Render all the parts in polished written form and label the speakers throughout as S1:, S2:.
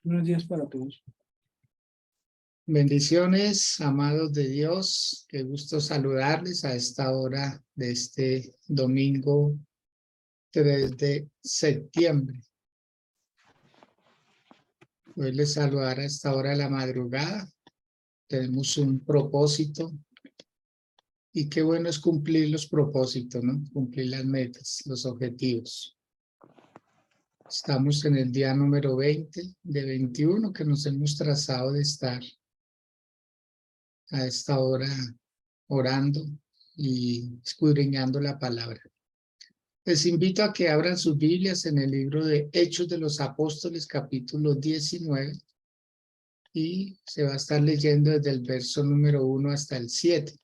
S1: Buenos días para todos.
S2: Bendiciones, amados de Dios. Qué gusto saludarles a esta hora de este domingo 3 de septiembre. Hoy les saludar a esta hora de la madrugada. Tenemos un propósito y qué bueno es cumplir los propósitos, ¿no? Cumplir las metas, los objetivos. Estamos en el día número 20 de 21 que nos hemos trazado de estar a esta hora orando y escudriñando la palabra. Les invito a que abran sus Biblias en el libro de Hechos de los Apóstoles, capítulo 19, y se va a estar leyendo desde el verso número 1 hasta el 7.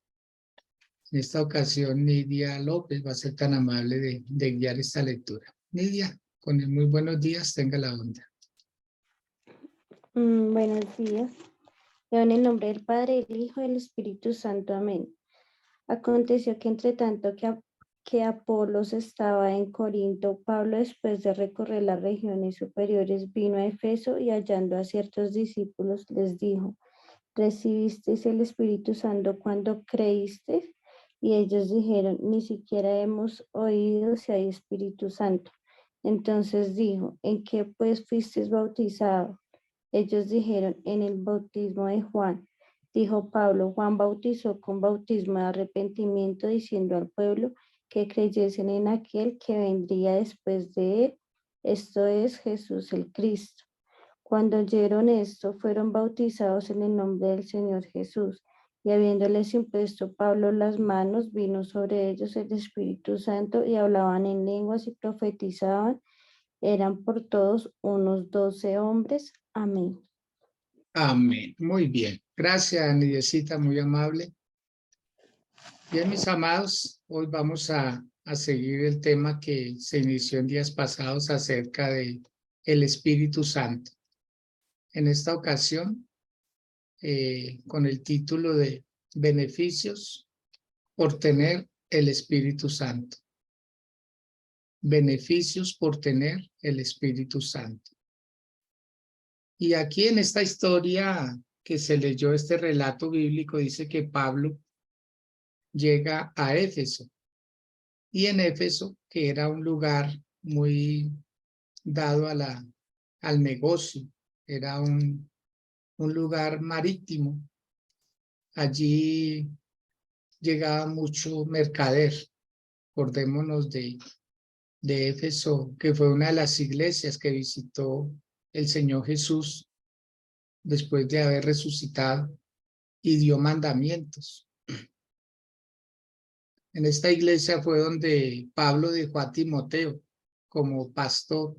S2: En esta ocasión, Nidia López va a ser tan amable de guiar esta lectura. Nidia, con el muy buenos días, tenga la onda.
S3: Buenos días. En el nombre del Padre, del Hijo y del Espíritu Santo. Amén. Aconteció que entre tanto que Apolos estaba en Corinto, Pablo, después de recorrer las regiones superiores, vino a Efeso y hallando a ciertos discípulos les dijo: ¿recibisteis el Espíritu Santo cuando creísteis? Y ellos dijeron: ni siquiera hemos oído si hay Espíritu Santo. Entonces dijo: ¿en qué pues fuisteis bautizados? Ellos dijeron: en el bautismo de Juan. Dijo Pablo: Juan bautizó con bautismo de arrepentimiento, diciendo al pueblo que creyesen en aquel que vendría después de él, esto es Jesús el Cristo. Cuando oyeron esto, fueron bautizados en el nombre del Señor Jesús. Y habiéndoles impuesto Pablo las manos, vino sobre ellos el Espíritu Santo y hablaban en lenguas y profetizaban. Eran por todos unos 12 hombres. Amén.
S2: Amén. Muy bien. Gracias, Nidiecita, muy amable. Bien, mis amados, hoy vamos a seguir el tema que se inició en días pasados acerca de el Espíritu Santo. En esta ocasión, con el título de Beneficios por tener el Espíritu Santo. Beneficios por tener el Espíritu Santo. Y aquí en esta historia que se leyó, este relato bíblico, dice que Pablo llega a Éfeso. Y en Éfeso, que era un lugar muy dado al negocio, era un lugar marítimo. Allí llegaba mucho mercader. Acordémonos de Éfeso, que fue una de las iglesias que visitó el Señor Jesús después de haber resucitado y dio mandamientos. En esta iglesia fue donde Pablo dejó a Timoteo como pastor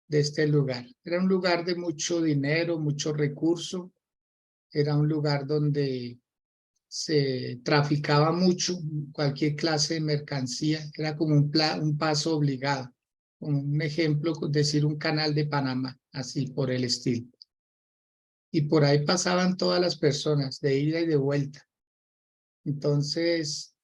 S2: de este lugar. Era un lugar de mucho dinero, mucho recurso. Era un lugar donde se traficaba mucho, cualquier clase de mercancía. Era como un paso obligado. Como un ejemplo, decir un canal de Panamá, así por el estilo. Y por ahí pasaban todas las personas, de ida y de vuelta. Entonces,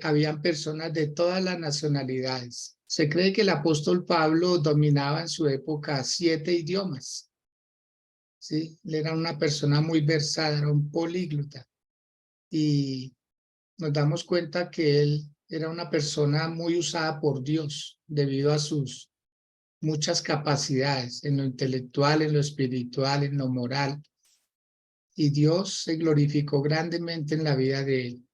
S2: habían personas de todas las nacionalidades. Se cree que el apóstol Pablo dominaba en su época 7 idiomas. ¿Sí? Él era una persona muy versada, era un políglota. Y nos damos cuenta que él era una persona muy usada por Dios debido a sus muchas capacidades en lo intelectual, en lo espiritual, en lo moral. Y Dios se glorificó grandemente en la vida de él.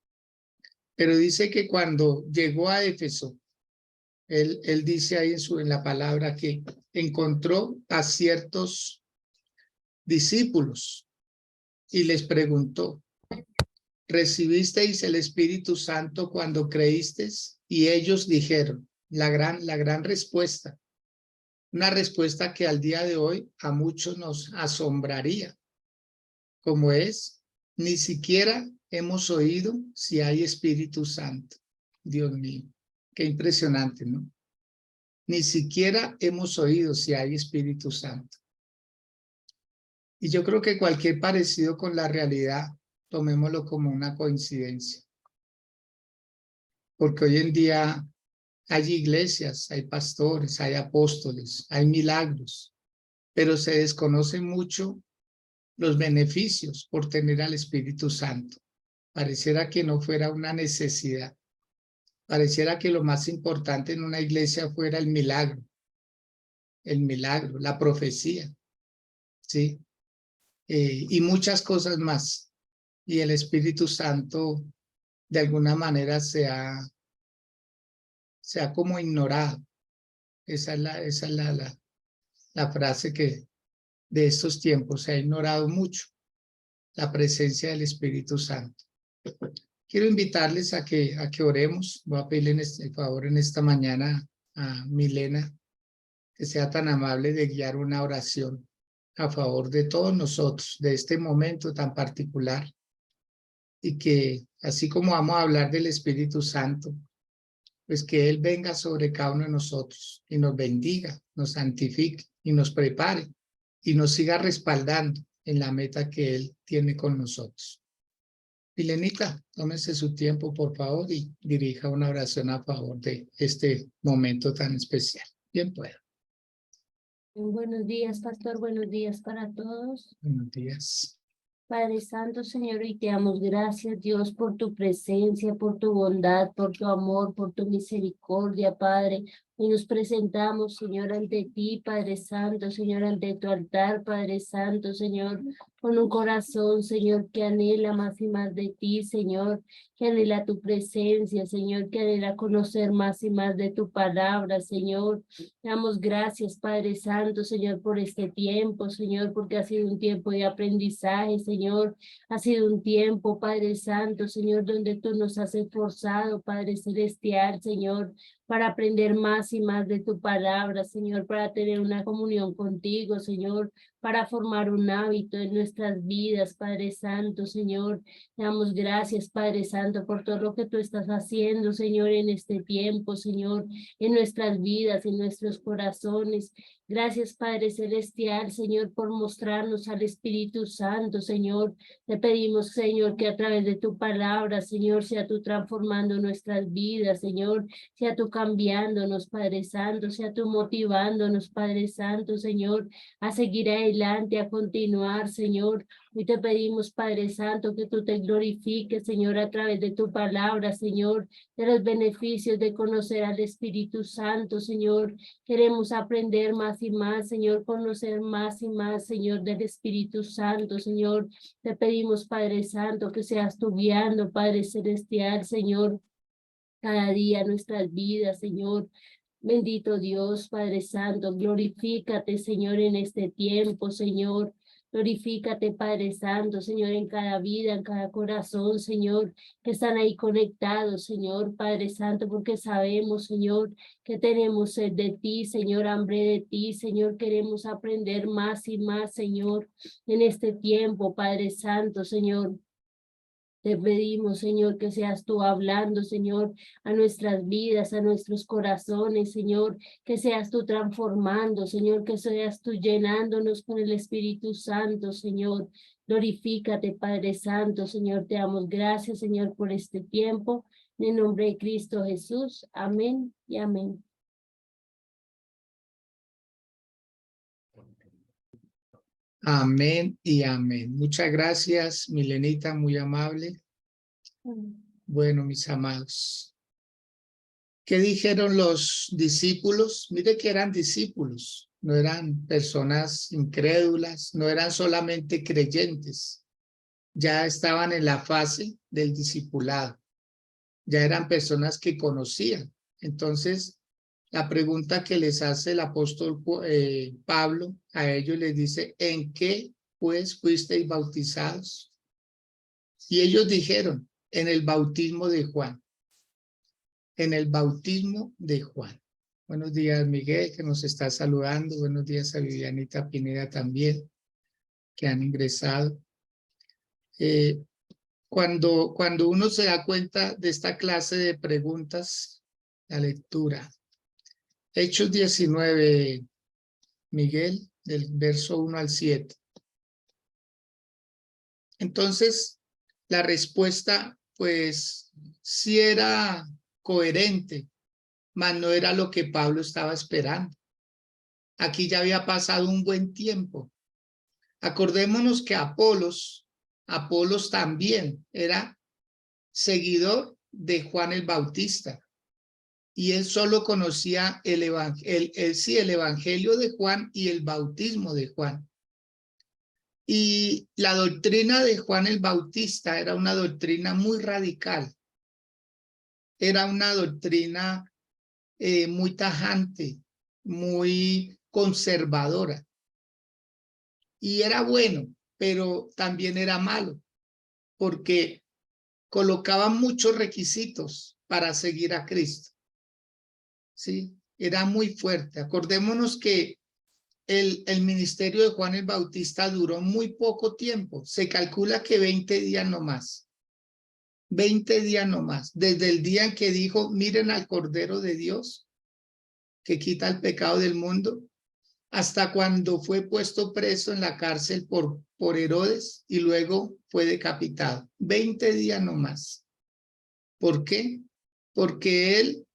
S2: Pero dice que cuando llegó a Éfeso, él dice ahí en la palabra que encontró a ciertos discípulos y les preguntó: ¿recibisteis el Espíritu Santo cuando creísteis? Y ellos dijeron, la gran respuesta, una respuesta que al día de hoy a muchos nos asombraría, como es: ni siquiera hemos oído si hay Espíritu Santo. Dios mío, qué impresionante, ¿no? Ni siquiera hemos oído si hay Espíritu Santo. Y yo creo que cualquier parecido con la realidad, tomémoslo como una coincidencia. Porque hoy en día hay iglesias, hay pastores, hay apóstoles, hay milagros, pero se desconoce mucho los beneficios por tener al Espíritu Santo. Pareciera que no fuera una necesidad. Pareciera que lo más importante en una iglesia fuera el milagro, la profecía, ¿sí? Y muchas cosas más. Y el Espíritu Santo de alguna manera se ha como ignorado. Esa es la frase que de estos tiempos se ha ignorado mucho, la presencia del Espíritu Santo. Quiero invitarles a que oremos. Voy a pedirle el favor en esta mañana a Milena que sea tan amable de guiar una oración a favor de todos nosotros, de este momento tan particular, y que así como vamos a hablar del Espíritu Santo, pues que Él venga sobre cada uno de nosotros y nos bendiga, nos santifique y nos prepare y nos siga respaldando en la meta que Él tiene con nosotros. Milenita, tómese su tiempo, por favor, y dirija una oración a favor de este momento tan especial. Bien pueda.
S1: Buenos días, pastor. Buenos días para todos.
S2: Buenos días.
S1: Padre Santo, Señor, y te damos gracias, Dios, por tu presencia, por tu bondad, por tu amor, por tu misericordia, Padre. Y nos presentamos, Señor, ante ti, Padre Santo, Señor, ante tu altar, Padre Santo, Señor, con un corazón, Señor, que anhela más y más de ti, Señor, que anhela tu presencia, Señor, que anhela conocer más y más de tu palabra, Señor. Damos gracias, Padre Santo, Señor, por este tiempo, Señor, porque ha sido un tiempo de aprendizaje, Señor. Ha sido un tiempo, Padre Santo, Señor, donde tú nos has esforzado, Padre Celestial, Señor, para aprender más y más de tu palabra, Señor, para tener una comunión contigo, Señor, para formar un hábito en nuestras vidas, Padre Santo, Señor. Damos gracias, Padre Santo, por todo lo que tú estás haciendo, Señor, en este tiempo, Señor, en nuestras vidas, en nuestros corazones. Gracias, Padre Celestial, Señor, por mostrarnos al Espíritu Santo, Señor. Te pedimos, Señor, que a través de tu palabra, Señor, sea tú transformando nuestras vidas, Señor, sea tú cambiándonos, Padre Santo, sea tú motivándonos, Padre Santo, Señor, a seguir adelante, a continuar, Señor. Hoy te pedimos, Padre Santo, que tú te glorifiques, Señor, a través de tu palabra, Señor, de los beneficios de conocer al Espíritu Santo, Señor. Queremos aprender más y más, Señor, conocer más y más, Señor, del Espíritu Santo, Señor. Te pedimos, Padre Santo, que seas tú guiando, Padre Celestial, Señor, cada día nuestras vidas, Señor. Bendito Dios, Padre Santo, glorifícate, Señor, en este tiempo, Señor. Glorifícate, Padre Santo, Señor, en cada vida, en cada corazón, Señor, que están ahí conectados, Señor, Padre Santo, porque sabemos, Señor, que tenemos sed de ti, Señor, hambre de ti, Señor, queremos aprender más y más, Señor, en este tiempo, Padre Santo, Señor. Te pedimos, Señor, que seas tú hablando, Señor, a nuestras vidas, a nuestros corazones, Señor, que seas tú transformando, Señor, que seas tú llenándonos con el Espíritu Santo, Señor. Glorifícate, Padre Santo, Señor, te damos gracias, Señor, por este tiempo. En el nombre de Cristo Jesús. Amén y amén.
S2: Amén y amén. Muchas gracias, Milenita, muy amable. Bueno, mis amados, ¿qué dijeron los discípulos? Mire que eran discípulos, no eran personas incrédulas, no eran solamente creyentes, ya estaban en la fase del discipulado, ya eran personas que conocían. Entonces, la pregunta que les hace el apóstol Pablo a ellos les dice, ¿en qué pues fuisteis bautizados? Y ellos dijeron, en el bautismo de Juan. En el bautismo de Juan. Buenos días, Miguel, que nos está saludando. Buenos días a Vivianita Pineda también, que han ingresado. Cuando uno se da cuenta de esta clase de preguntas, la lectura. Hechos 19, Miguel, del verso 1 al 7. Entonces, la respuesta, pues, sí era coherente, mas no era lo que Pablo estaba esperando. Aquí ya había pasado un buen tiempo. Acordémonos que Apolos también era seguidor de Juan el Bautista. Y él solo conocía el evangelio de Juan y el bautismo de Juan. Y la doctrina de Juan el Bautista era una doctrina muy radical. Era una doctrina muy tajante, muy conservadora. Y era bueno, pero también era malo, porque colocaba muchos requisitos para seguir a Cristo. ¿Sí? Era muy fuerte. Acordémonos que el ministerio de Juan el Bautista duró muy poco tiempo. Se calcula que 20 días nomás. 20 días nomás. Desde el día en que dijo, miren al Cordero de Dios, que quita el pecado del mundo, hasta cuando fue puesto preso en la cárcel por Herodes y luego fue decapitado. 20 días nomás. ¿Por qué? Porque él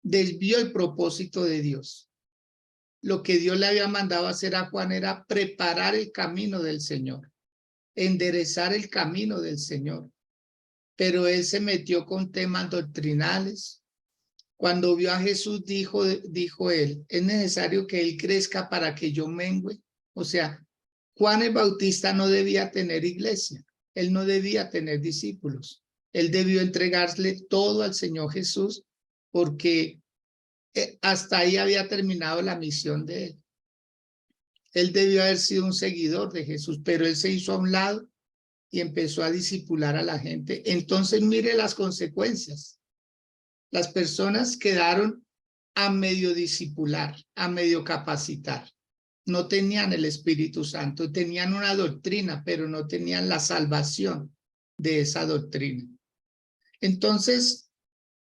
S2: desvió el propósito de Dios. Lo que Dios le había mandado hacer a Juan era preparar el camino del Señor, enderezar el camino del Señor. Pero él se metió con temas doctrinales. Cuando vio a Jesús, dijo él, es necesario que él crezca para que yo mengüe. O sea, Juan el Bautista no debía tener iglesia, él no debía tener discípulos. Él debió entregarle todo al Señor Jesús porque hasta ahí había terminado la misión de él. Él debió haber sido un seguidor de Jesús, pero él se hizo a un lado y empezó a discipular a la gente. Entonces mire las consecuencias. Las personas quedaron a medio discipular, a medio capacitar. No tenían el Espíritu Santo, tenían una doctrina, pero no tenían la salvación de esa doctrina. Entonces,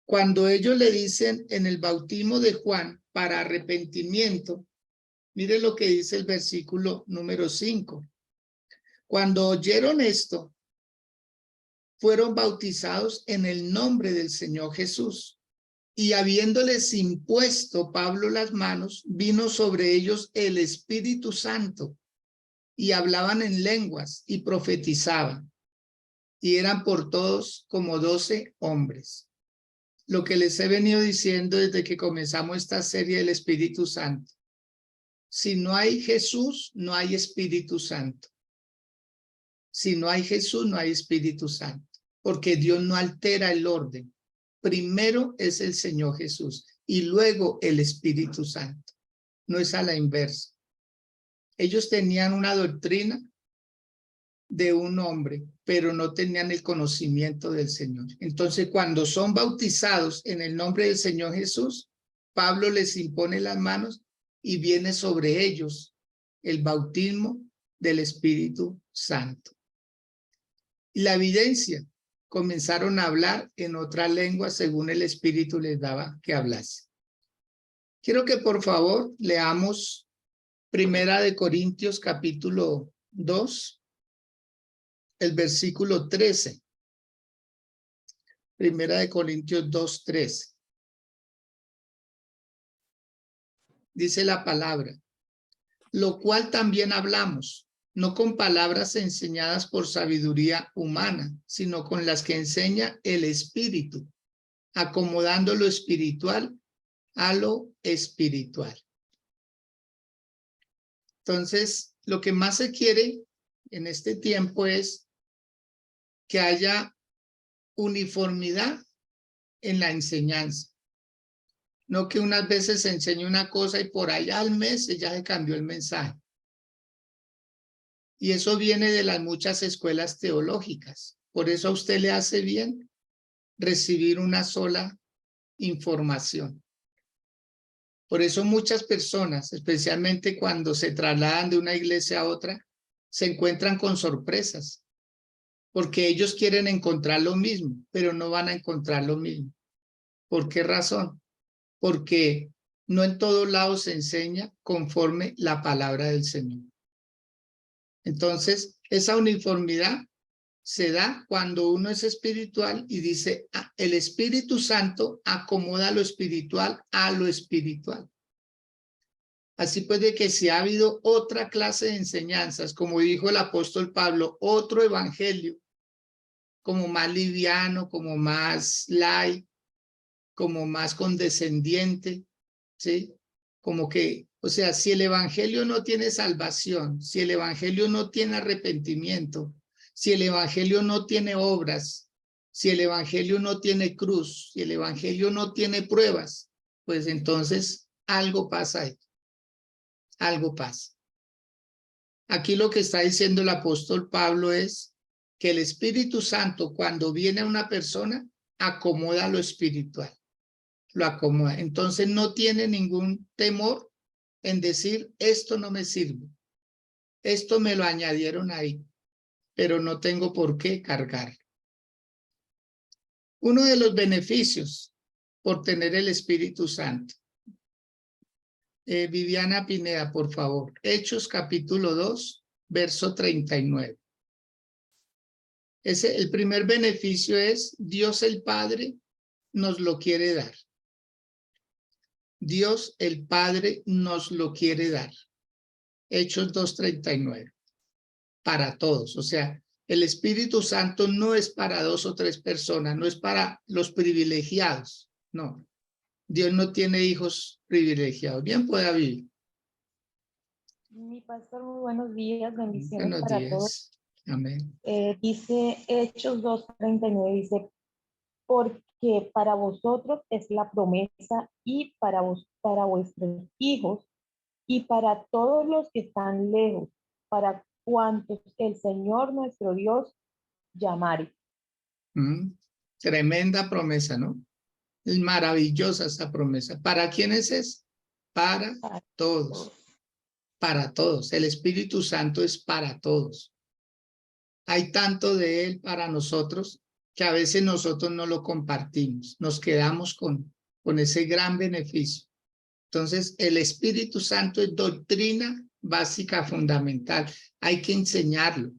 S2: cuando ellos le dicen en el bautismo de Juan para arrepentimiento, mire lo que dice el versículo número 5. Cuando oyeron esto, fueron bautizados en el nombre del Señor Jesús. Y habiéndoles impuesto Pablo las manos, vino sobre ellos el Espíritu Santo, y hablaban en lenguas y profetizaban. Y eran por todos como 12 hombres. Lo que les he venido diciendo desde que comenzamos esta serie del Espíritu Santo. Si no hay Jesús, no hay Espíritu Santo. Si no hay Jesús, no hay Espíritu Santo. Porque Dios no altera el orden. Primero es el Señor Jesús y luego el Espíritu Santo. No es a la inversa. Ellos tenían una doctrina de un hombre, pero no tenían el conocimiento del Señor. Entonces, cuando son bautizados en el nombre del Señor Jesús, Pablo les impone las manos y viene sobre ellos el bautismo del Espíritu Santo. Y la evidencia, comenzaron a hablar en otra lengua según el Espíritu les daba que hablase. Quiero que por favor leamos Primera de Corintios capítulo 2, el versículo 13. Primera de Corintios 2, 13. Dice la palabra, lo cual también hablamos, no con palabras enseñadas por sabiduría humana, sino con las que enseña el Espíritu, acomodando lo espiritual a lo espiritual. Entonces, lo que más se quiere en este tiempo es que haya uniformidad en la enseñanza. No que unas veces se enseñe una cosa y por allá al mes ya se cambió el mensaje. Y eso viene de las muchas escuelas teológicas. Por eso a usted le hace bien recibir una sola información. Por eso muchas personas, especialmente cuando se trasladan de una iglesia a otra, se encuentran con sorpresas. Porque ellos quieren encontrar lo mismo, pero no van a encontrar lo mismo. ¿Por qué razón? Porque no en todos lados se enseña conforme la palabra del Señor. Entonces, esa uniformidad se da cuando uno es espiritual y dice, el Espíritu Santo acomoda lo espiritual a lo espiritual. Así pues de que si ha habido otra clase de enseñanzas, como dijo el apóstol Pablo, otro evangelio, como más liviano, como más light, como más condescendiente, ¿sí? Como que, o sea, si el evangelio no tiene salvación, si el evangelio no tiene arrepentimiento, si el evangelio no tiene obras, si el evangelio no tiene cruz, si el evangelio no tiene pruebas, pues entonces algo pasa ahí, algo pasa. Aquí lo que está diciendo el apóstol Pablo es que el Espíritu Santo, cuando viene a una persona, acomoda lo espiritual, lo acomoda. Entonces no tiene ningún temor en decir, esto no me sirve, esto me lo añadieron ahí, pero no tengo por qué cargar. Uno de los beneficios por tener el Espíritu Santo. Viviana Pineda, por favor. Hechos capítulo 2, verso 39. El primer beneficio es Dios el Padre nos lo quiere dar. Dios el Padre nos lo quiere dar. Hechos 2:39. Para todos. O sea, el Espíritu Santo no es para 2 o 3 personas, no es para los privilegiados. No. Dios no tiene hijos privilegiados. Bien pueda vivir.
S4: Mi pastor, muy buenos días, bendiciones
S2: Buenos
S4: para
S2: días.
S4: todos.
S2: Amén.
S4: Dice Hechos 2:39, dice, porque para vosotros es la promesa y para vuestros hijos y para todos los que están lejos, para cuantos el Señor nuestro Dios llamare.
S2: Tremenda promesa, ¿no? Es maravillosa esta promesa. ¿Para quiénes es? Para todos. Para todos. El Espíritu Santo es para todos. Hay tanto de Él para nosotros que a veces nosotros no lo compartimos. Nos quedamos con ese gran beneficio. Entonces, el Espíritu Santo es doctrina básica, fundamental. Hay que enseñarlo.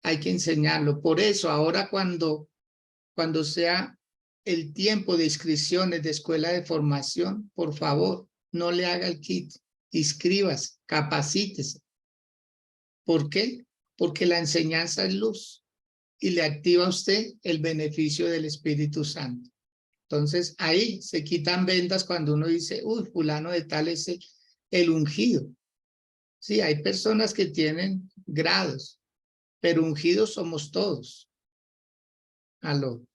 S2: Hay que enseñarlo. Por eso, ahora cuando sea el tiempo de inscripciones de escuela de formación, por favor, no le haga el kit. Inscríbase, capacítese. ¿Por qué? Porque la enseñanza es luz y le activa a usted el beneficio del Espíritu Santo. Entonces, ahí se quitan vendas cuando uno dice, uy, fulano de tal es el ungido. Sí, hay personas que tienen grados, pero ungidos somos todos. Aló.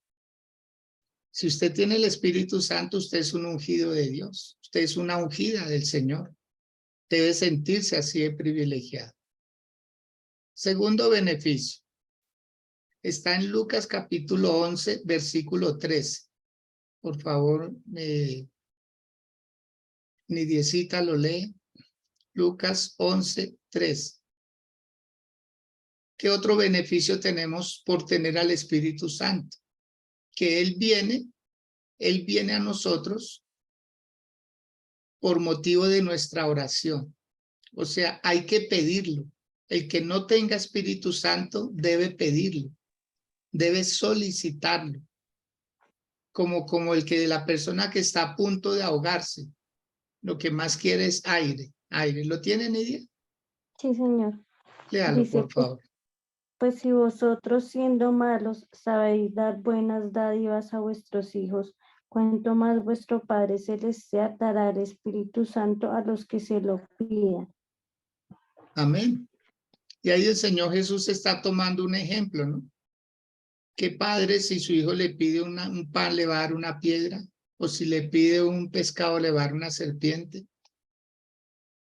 S2: Si usted tiene el Espíritu Santo, usted es un ungido de Dios. Usted es una ungida del Señor. Debe sentirse así de privilegiado. Segundo beneficio. Está en Lucas capítulo 11, versículo 13. Por favor, Nidiecita lo lee. Lucas 11, 13. ¿Qué otro beneficio tenemos por tener al Espíritu Santo? Que Él viene a nosotros por motivo de nuestra oración. O sea, hay que pedirlo. El que no tenga Espíritu Santo debe pedirlo, debe solicitarlo. Como la persona que está a punto de ahogarse. Lo que más quiere es aire. Aire. ¿Lo tiene, Nidia?
S3: Sí, señor.
S2: Léalo,
S3: Dice,
S2: por favor.
S3: pues si vosotros siendo malos sabéis dar buenas dádivas a vuestros hijos, cuánto más vuestro Padre Celestial dará el Espíritu Santo a los que se lo pidan.
S2: Amén. Y ahí el Señor Jesús está tomando un ejemplo, ¿no? ¿Qué padre si su hijo le pide un pan le va a dar una piedra? O si le pide un pescado le va a dar una serpiente.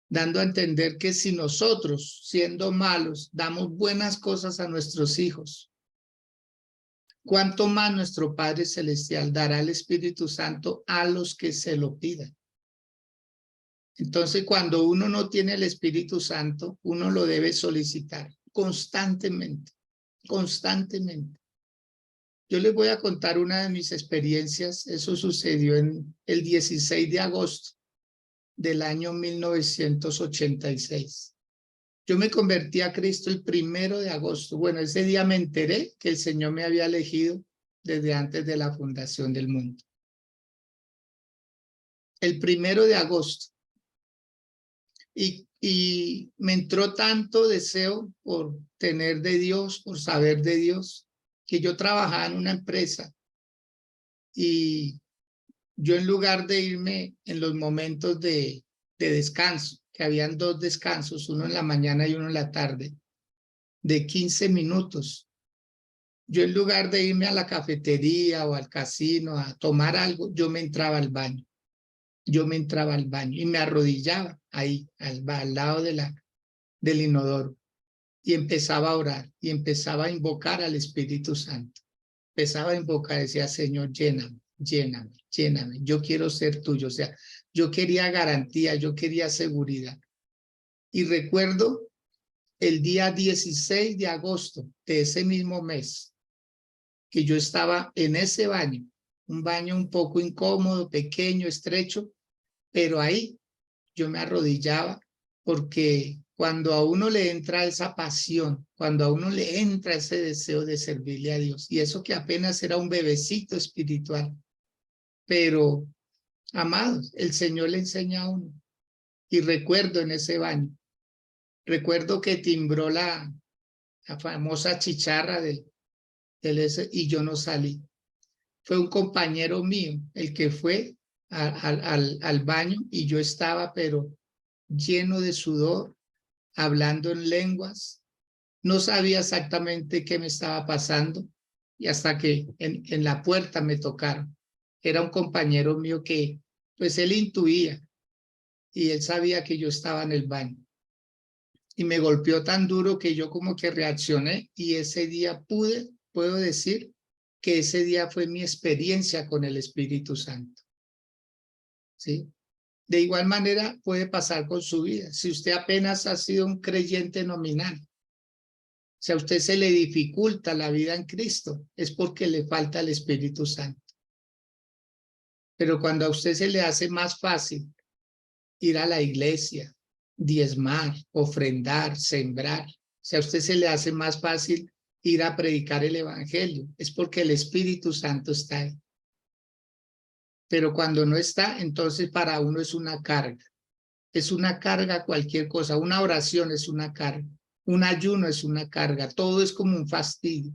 S2: Dando a entender que si nosotros, siendo malos, damos buenas cosas a nuestros hijos, ¿cuánto más nuestro Padre Celestial dará el Espíritu Santo a los que se lo pidan? Entonces, cuando uno no tiene el Espíritu Santo, uno lo debe solicitar constantemente, constantemente. Yo les voy a contar una de mis experiencias. Eso sucedió en el 16 de agosto del año 1986. Yo me convertí a Cristo el 1 de agosto. Bueno, ese día me enteré que el Señor me había elegido desde antes de la fundación del mundo. El 1 de agosto. Y me entró tanto deseo por tener de Dios, por saber de Dios, que yo trabajaba en una empresa y yo en lugar de irme en los momentos de descanso, que habían 2 descansos, uno en la mañana y uno en la tarde, de 15 minutos, yo en lugar de irme a la cafetería o al casino a tomar algo, yo me entraba al baño. Yo me entraba al baño y me arrodillaba ahí, al lado del inodoro, y empezaba a orar y empezaba a invocar al Espíritu Santo. Empezaba a invocar, decía, Señor, lléname, lléname, lléname. Yo quiero ser tuyo. O sea, yo quería garantía, yo quería seguridad. Y recuerdo el día 16 de agosto de ese mismo mes, que yo estaba en ese baño, un baño un poco incómodo, pequeño, estrecho, pero ahí yo me arrodillaba, porque cuando a uno le entra esa pasión, cuando a uno le entra ese deseo de servirle a Dios, y eso que apenas era un bebecito espiritual, pero amados, el Señor le enseña a uno. Y recuerdo en ese baño, recuerdo que timbró la famosa chicharra del ese, y yo no salí. Fue un compañero mío el que fue al baño, y yo estaba pero lleno de sudor, hablando en lenguas. No sabía exactamente qué me estaba pasando, y hasta que en la puerta me tocaron. Era un compañero mío que, pues él intuía, y él sabía que yo estaba en el baño. Y me golpeó tan duro que yo como que reaccioné, y ese día puedo decir que ese día fue mi experiencia con el Espíritu Santo. ¿Sí? De igual manera puede pasar con su vida. Si usted apenas ha sido un creyente nominal, si a usted se le dificulta la vida en Cristo, es porque le falta el Espíritu Santo. Pero cuando a usted se le hace más fácil ir a la iglesia, diezmar, ofrendar, sembrar, si a usted se le hace más fácil ir a predicar el evangelio, es porque el Espíritu Santo está ahí. Pero cuando no está, entonces para uno es una carga. Es una carga cualquier cosa. Una oración es una carga. Un ayuno es una carga. Todo es como un fastidio.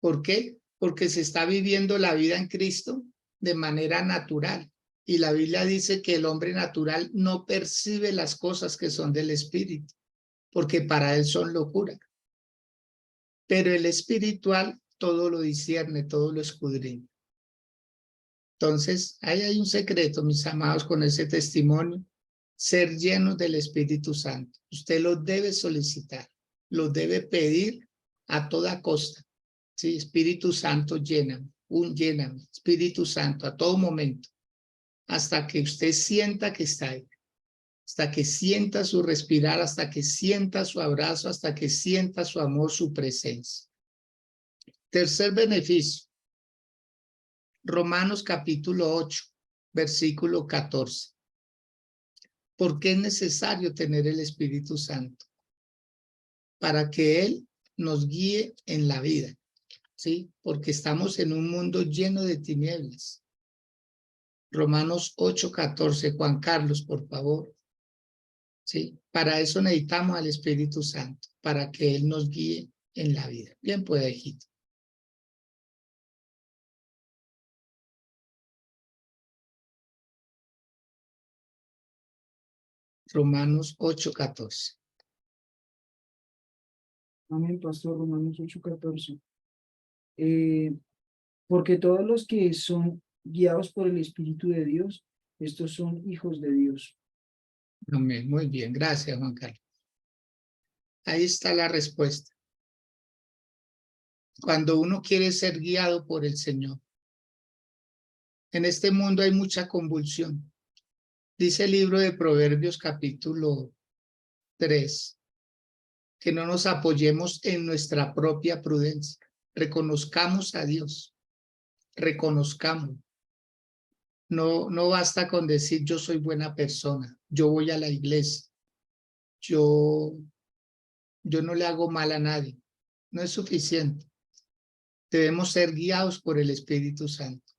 S2: ¿Por qué? Porque se está viviendo la vida en Cristo de manera natural. Y la Biblia dice que el hombre natural no percibe las cosas que son del Espíritu, porque para él son locura. Pero el espiritual todo lo discierne, todo lo escudriña. Entonces, ahí hay un secreto, mis amados, con ese testimonio: ser llenos del Espíritu Santo. Usted lo debe solicitar, lo debe pedir a toda costa. Sí, Espíritu Santo, lléname, lléname, Espíritu Santo, a todo momento, hasta que usted sienta que está ahí, hasta que sienta su respirar, hasta que sienta su abrazo, hasta que sienta su amor, su presencia. Tercer beneficio, Romanos capítulo 8, versículo 14. ¿Por qué es necesario tener el Espíritu Santo? Para que Él nos guíe en la vida, ¿sí? Porque estamos en un mundo lleno de tinieblas. Romanos 8, 14. Juan Carlos, por favor. ¿Sí? Para eso necesitamos al Espíritu Santo, para que Él nos guíe en la vida. Bien, pues, hijito. Romanos 8, 14.
S5: Amén, pastor. Romanos 8:14. Porque todos los que son guiados por el Espíritu de Dios, estos son hijos de Dios.
S2: Amén. Muy bien. Gracias, Juan Carlos. Ahí está la respuesta. Cuando uno quiere ser guiado por el Señor. En este mundo hay mucha convulsión. Dice el libro de Proverbios capítulo 3, que no nos apoyemos en nuestra propia prudencia. Reconozcamos a Dios. Reconozcamos. No basta con decir yo soy buena persona, yo voy a la iglesia, yo no le hago mal a nadie. No es suficiente. Debemos ser guiados por el Espíritu Santo.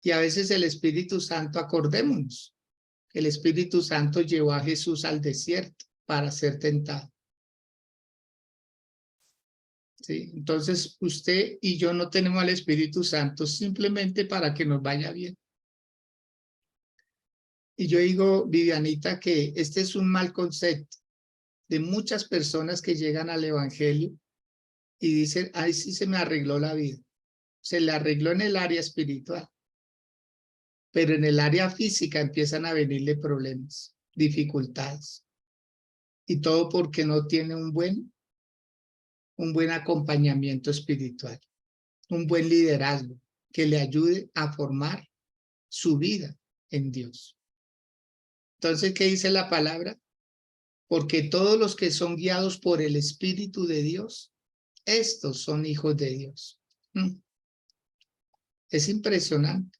S2: Y a veces el Espíritu Santo, acordémonos, El Espíritu Santo llevó a Jesús al desierto para ser tentado. ¿Sí? Entonces, usted y yo no tenemos al Espíritu Santo simplemente para que nos vaya bien. Y yo digo, Vivianita, que este es un mal concepto de muchas personas que llegan al Evangelio y dicen, ay, sí se me arregló la vida. Se le arregló en el área espiritual, pero en el área física empiezan a venirle problemas, dificultades. Y todo porque no tiene un buen acompañamiento espiritual, un buen liderazgo que le ayude a formar su vida en Dios. Entonces, ¿qué dice la palabra? Porque todos los que son guiados por el Espíritu de Dios, estos son hijos de Dios. Es impresionante,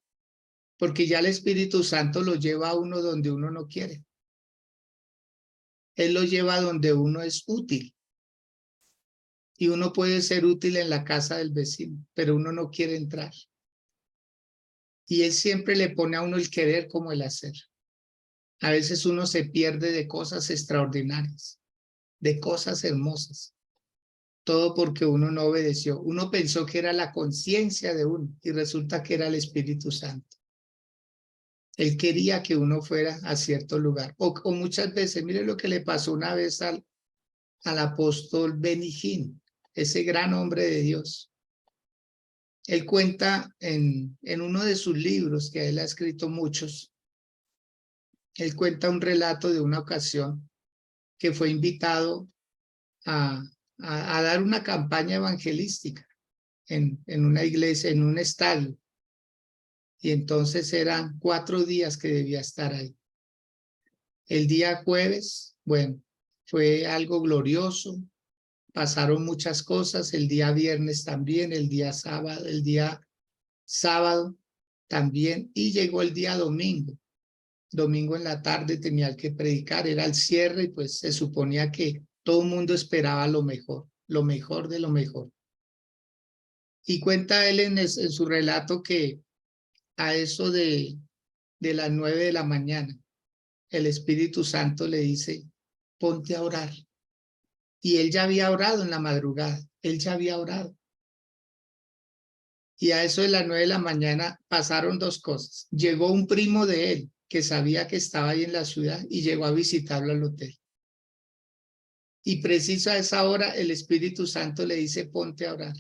S2: porque ya el Espíritu Santo lo lleva a uno donde uno no quiere. Él lo lleva donde uno es útil. Y uno puede ser útil en la casa del vecino, pero uno no quiere entrar. Y él siempre le pone a uno el querer como el hacer. A veces uno se pierde de cosas extraordinarias, de cosas hermosas. Todo porque uno no obedeció. Uno pensó que era la conciencia de uno y resulta que era el Espíritu Santo. Él quería que uno fuera a cierto lugar. O muchas veces, mire lo que le pasó una vez al apóstol Benny Hinn, ese gran hombre de Dios. Él cuenta en uno de sus libros, que él ha escrito muchos, él cuenta un relato de una ocasión que fue invitado a dar una campaña evangelística en una iglesia, en un estadio. Y entonces eran 4 días que debía estar ahí. El día jueves, bueno, fue algo glorioso. Pasaron muchas cosas. El día viernes también, el día sábado también. Y llegó el día domingo. Domingo en la tarde tenía que predicar. Era el cierre y pues se suponía que todo el mundo esperaba lo mejor de lo mejor. Y cuenta él en su relato que a eso de las 9 de la mañana, el Espíritu Santo le dice, ponte a orar. Y él ya había orado en la madrugada, él ya había orado. Y a eso de las 9 de la mañana pasaron 2 cosas. Llegó un primo de él que sabía que estaba ahí en la ciudad y llegó a visitarlo al hotel. Y preciso a esa hora el Espíritu Santo le dice, ponte a orar.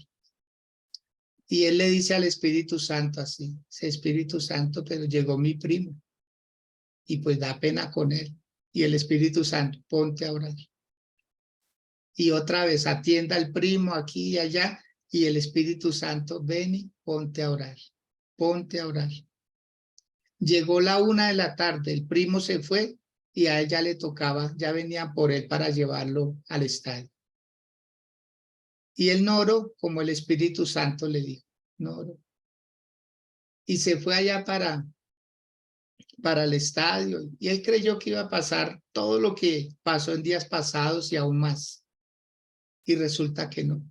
S2: Y él le dice al Espíritu Santo así, Espíritu Santo, pero llegó mi primo. Y pues da pena con él. Y el Espíritu Santo, ponte a orar. Y otra vez atienda al primo aquí y allá. Y el Espíritu Santo, ven y ponte a orar. Ponte a orar. Llegó la 1 de la tarde, el primo se fue y a ella le tocaba, ya venían por él para llevarlo al estadio. Y él no oró como el Espíritu Santo le dijo, no oró. Y se fue allá para el estadio y él creyó que iba a pasar todo lo que pasó en días pasados y aún más. Y resulta que no.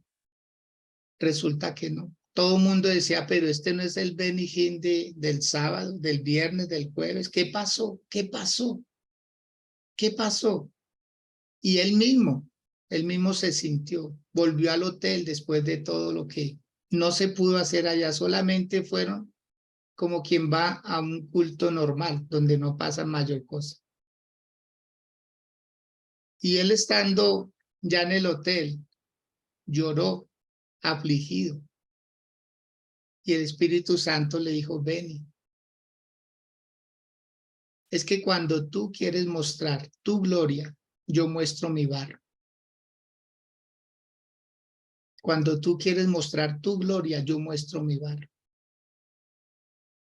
S2: Resulta que no. Todo el mundo decía, pero este no es el Benny Hinn del sábado, del viernes, del jueves. ¿Qué pasó? ¿Qué pasó? ¿Qué pasó? Y él mismo se sintió, volvió al hotel después de todo lo que no se pudo hacer allá, solamente fueron como quien va a un culto normal, donde no pasa mayor cosa. Y él estando ya en el hotel, lloró, afligido. Y el Espíritu Santo le dijo, ven. Es que cuando tú quieres mostrar tu gloria, yo muestro mi barro. Cuando tú quieres mostrar tu gloria, yo muestro mi barro.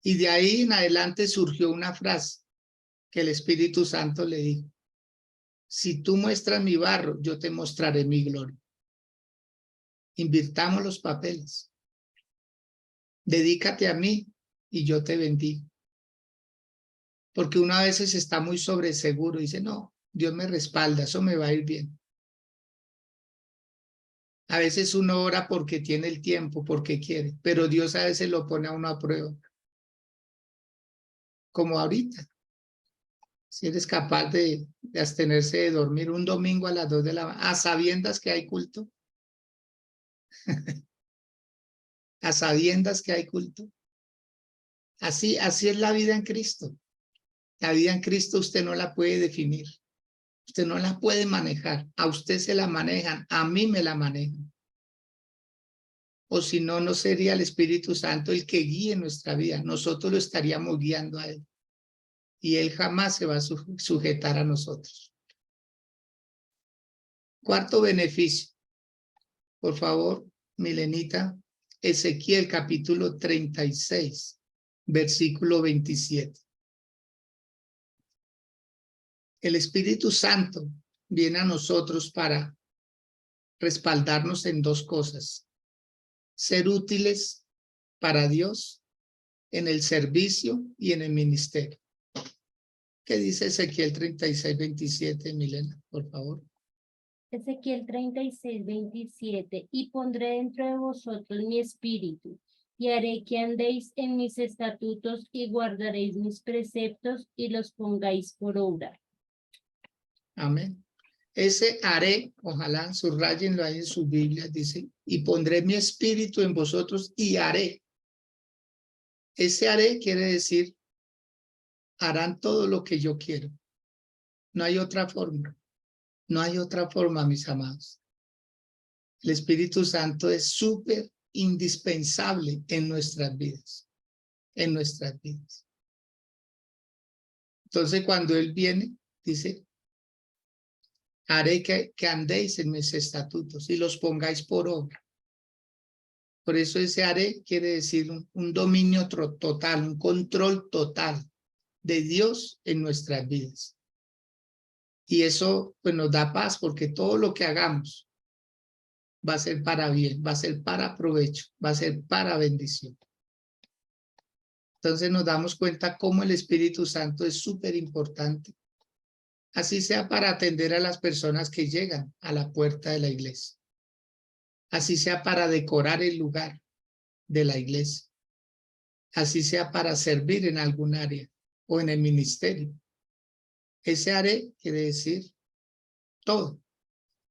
S2: Y de ahí en adelante surgió una frase que el Espíritu Santo le dijo, si tú muestras mi barro, yo te mostraré mi gloria. Invirtamos los papeles. Dedícate a mí y yo te bendigo. Porque uno a veces está muy sobreseguro y dice, no, Dios me respalda, eso me va a ir bien. A veces uno ora porque tiene el tiempo, porque quiere, pero Dios a veces lo pone a uno a prueba. Como ahorita. Si eres capaz de abstenerse de dormir un domingo a las 2 de la mañana, a sabiendas que hay culto. A sabiendas que hay culto. Así es la vida en Cristo. La vida en Cristo usted no la puede definir. Usted no la puede manejar. A usted se la manejan, a mí me la manejan. O si no, no sería el Espíritu Santo el que guíe nuestra vida. Nosotros lo estaríamos guiando a Él. Y Él jamás se va a sujetar a nosotros. Cuarto beneficio. Por favor, Milenita. Ezequiel capítulo 36, versículo 27. El Espíritu Santo viene a nosotros para respaldarnos en dos cosas. Ser útiles para Dios en el servicio y en el ministerio. ¿Qué dice Ezequiel 36, 27, Milena, por favor?
S1: Ezequiel 36, 27, y pondré dentro de vosotros mi espíritu, y haré que andéis en mis estatutos y guardaréis mis preceptos y los pongáis por obra.
S2: Amén. Ese haré, ojalá subrayenlo ahí en su Biblia, dice, y pondré mi espíritu en vosotros y haré. Ese haré quiere decir, harán todo lo que yo quiero. No hay otra forma. No hay otra forma, mis amados. El Espíritu Santo es súper indispensable en nuestras vidas. En nuestras vidas. Entonces, cuando Él viene, dice, haré que andéis en mis estatutos y los pongáis por obra. Por eso ese haré quiere decir un dominio total, un control total de Dios en nuestras vidas. Y eso pues nos da paz porque todo lo que hagamos va a ser para bien, va a ser para provecho, va a ser para bendición. Entonces nos damos cuenta cómo el Espíritu Santo es súper importante. Así sea para atender a las personas que llegan a la puerta de la iglesia. Así sea para decorar el lugar de la iglesia. Así sea para servir en algún área o en el ministerio. Ese haré quiere decir todo,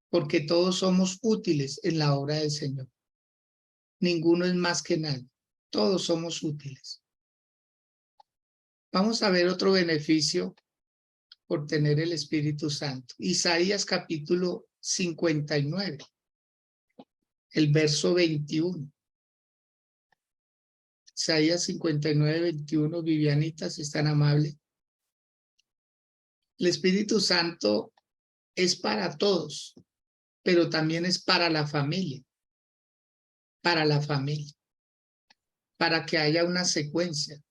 S2: porque todos somos útiles en la obra del Señor. Ninguno es más que nadie. Todos somos útiles. Vamos a ver otro beneficio por tener el Espíritu Santo. Isaías capítulo 59, el verso 21. Isaías 59, 21, Vivianita, si es tan amable. El Espíritu Santo es para todos, pero también es para la familia. Para la familia. Para que haya una secuencia.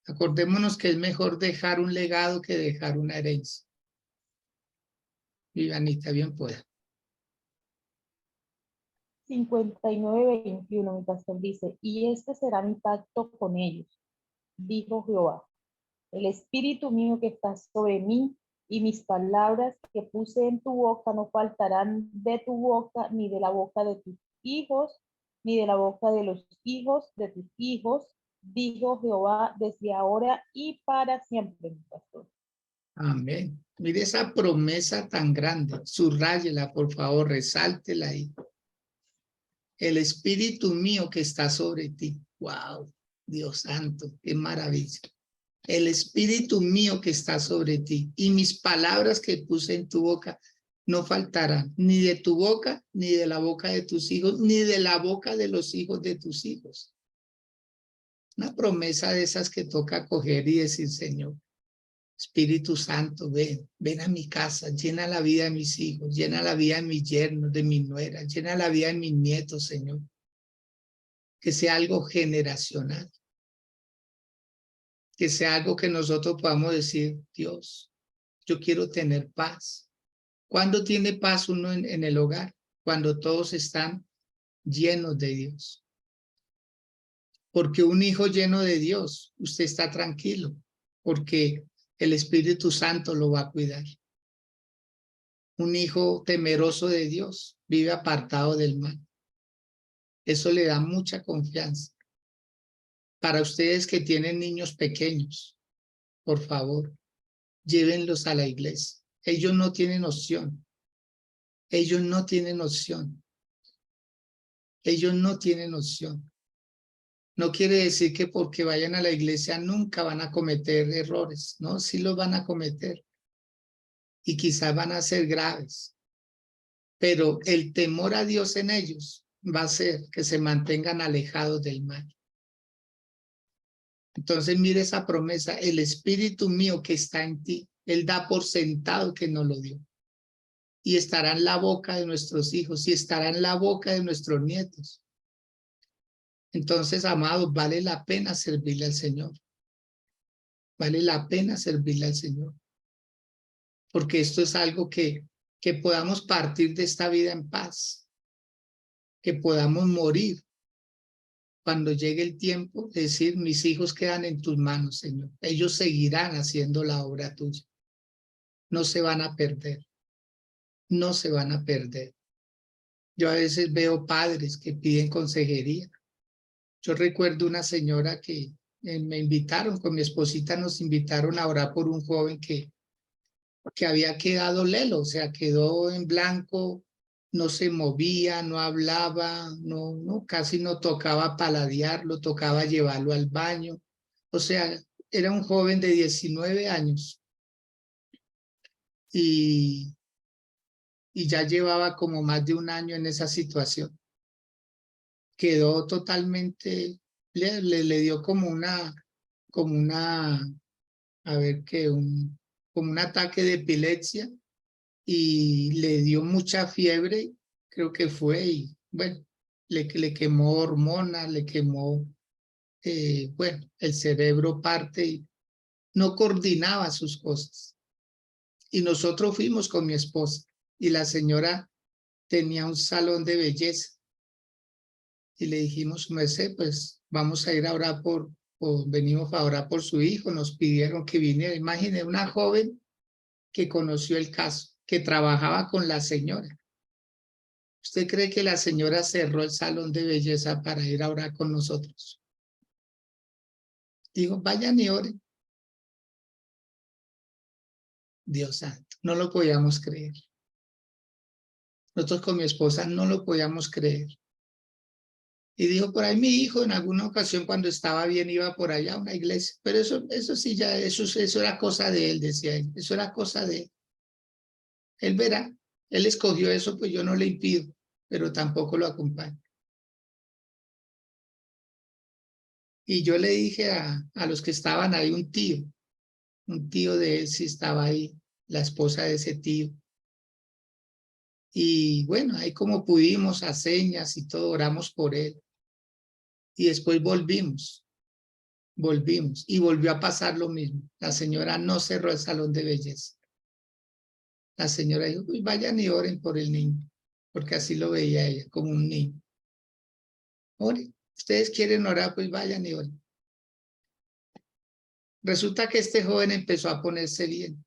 S2: Acordémonos que es mejor dejar un legado que dejar una herencia. Vivianita, bien pueda.
S4: 59:21, mi pastor dice, y este será mi pacto con ellos, dijo Jehová. El espíritu mío que está sobre mí y mis palabras que puse en tu boca no faltarán de tu boca, ni de la boca de tus hijos, ni de la boca de los hijos de tus hijos, dijo Jehová, desde ahora y para siempre, mi pastor.
S2: Amén. Mire esa promesa tan grande. Subrayela, por favor, resáltela ahí. El espíritu mío que está sobre ti. Wow, Dios santo, qué maravilla. El espíritu mío que está sobre ti y mis palabras que puse en tu boca no faltarán ni de tu boca, ni de la boca de tus hijos, ni de la boca de los hijos de tus hijos. Una promesa de esas que toca coger y decir, Señor, Espíritu Santo, ven a mi casa, llena la vida de mis hijos, llena la vida de mis yernos, de mi nuera, llena la vida de mis nietos, Señor. Que sea algo generacional. Que sea algo que nosotros podamos decir, Dios, yo quiero tener paz. ¿Cuándo tiene paz uno en el hogar? Cuando todos están llenos de Dios. Porque un hijo lleno de Dios, usted está tranquilo, porque el Espíritu Santo lo va a cuidar. Un hijo temeroso de Dios vive apartado del mal. Eso le da mucha confianza. Para ustedes que tienen niños pequeños, por favor, llévenlos a la iglesia. Ellos no tienen opción. Ellos no tienen opción. Ellos no tienen opción. No quiere decir que porque vayan a la iglesia nunca van a cometer errores, ¿no? Sí los van a cometer. Y quizás van a ser graves. Pero el temor a Dios en ellos va a hacer que se mantengan alejados del mal. Entonces mire esa promesa, el Espíritu mío que está en ti, Él da por sentado que nos lo dio. Y estará en la boca de nuestros hijos y estará en la boca de nuestros nietos. Entonces, amados, vale la pena servirle al Señor. Vale la pena servirle al Señor. Porque esto es algo que podamos partir de esta vida en paz. Que podamos morir cuando llegue el tiempo, decir, mis hijos quedan en tus manos, Señor. Ellos seguirán haciendo la obra tuya. No se van a perder. No se van a perder. Yo a veces veo padres que piden consejería. Yo recuerdo una señora que me invitaron, con mi esposita nos invitaron a orar por un joven que había quedado lelo, o sea, quedó en blanco, no se movía, no hablaba, casi no tocaba paladearlo, tocaba llevarlo al baño. O sea, era un joven de 19 años y ya llevaba como más de un año en esa situación. Quedó totalmente, le dio como una, a ver qué, como un ataque de epilepsia y le dio mucha fiebre, creo que fue, y bueno, le quemó hormonas, le quemó, bueno, el cerebro parte y no coordinaba sus cosas. Y nosotros fuimos con mi esposa y la señora tenía un salón de belleza. Y le dijimos, merced, pues vamos a ir a orar venimos a orar por su hijo, nos pidieron que viniera. Imagine una joven que conoció el caso, que trabajaba con la señora. ¿Usted cree que la señora cerró el salón de belleza para ir a orar con nosotros? Dijo, vayan y oren. Dios santo, no lo podíamos creer. Nosotros con mi esposa no lo podíamos creer. Y dijo, por ahí mi hijo en alguna ocasión cuando estaba bien iba por allá a una iglesia. Pero eso sí, ya, eso era cosa de él, decía él. Eso era cosa de él. Él verá, él escogió eso, pues yo no le impido, pero tampoco lo acompaño. Y yo le dije a los que estaban ahí, un tío de él sí estaba ahí, la esposa de ese tío. Y bueno, ahí como pudimos, a señas y todo, oramos por él. Y después volvimos y volvió a pasar lo mismo. La señora no cerró el salón de belleza. La señora dijo, pues vayan y oren por el niño, porque así lo veía ella, como un niño. Oren, ustedes quieren orar, pues vayan y oren. Resulta que este joven empezó a ponerse bien.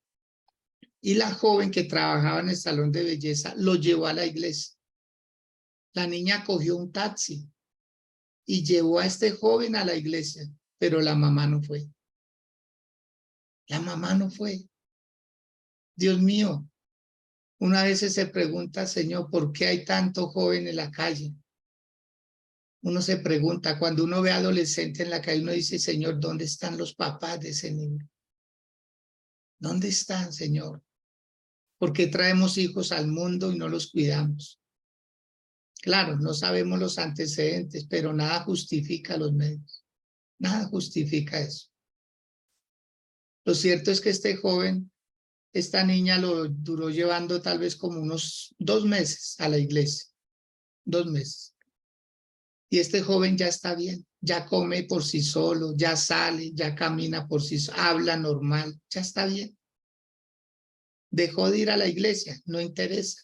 S2: Y la joven que trabajaba en el salón de belleza lo llevó a la iglesia. La niña cogió un taxi y llevó a este joven a la iglesia, pero la mamá no fue. La mamá no fue. Dios mío, una vez se pregunta, Señor, ¿por qué hay tanto joven en la calle? Uno se pregunta, cuando uno ve adolescente en la calle, uno dice, Señor, ¿dónde están los papás de ese niño? ¿Dónde están, Señor? ¿Por qué traemos hijos al mundo y no los cuidamos? Claro, no sabemos los antecedentes, pero nada justifica los medios. Nada justifica eso. Lo cierto es que este joven, esta niña lo duró llevando tal vez como unos 2 meses a la iglesia. 2 meses. Y este joven ya está bien, ya come por sí solo, ya sale, ya camina por sí solo, habla normal, ya está bien. Dejó de ir a la iglesia, no interesa.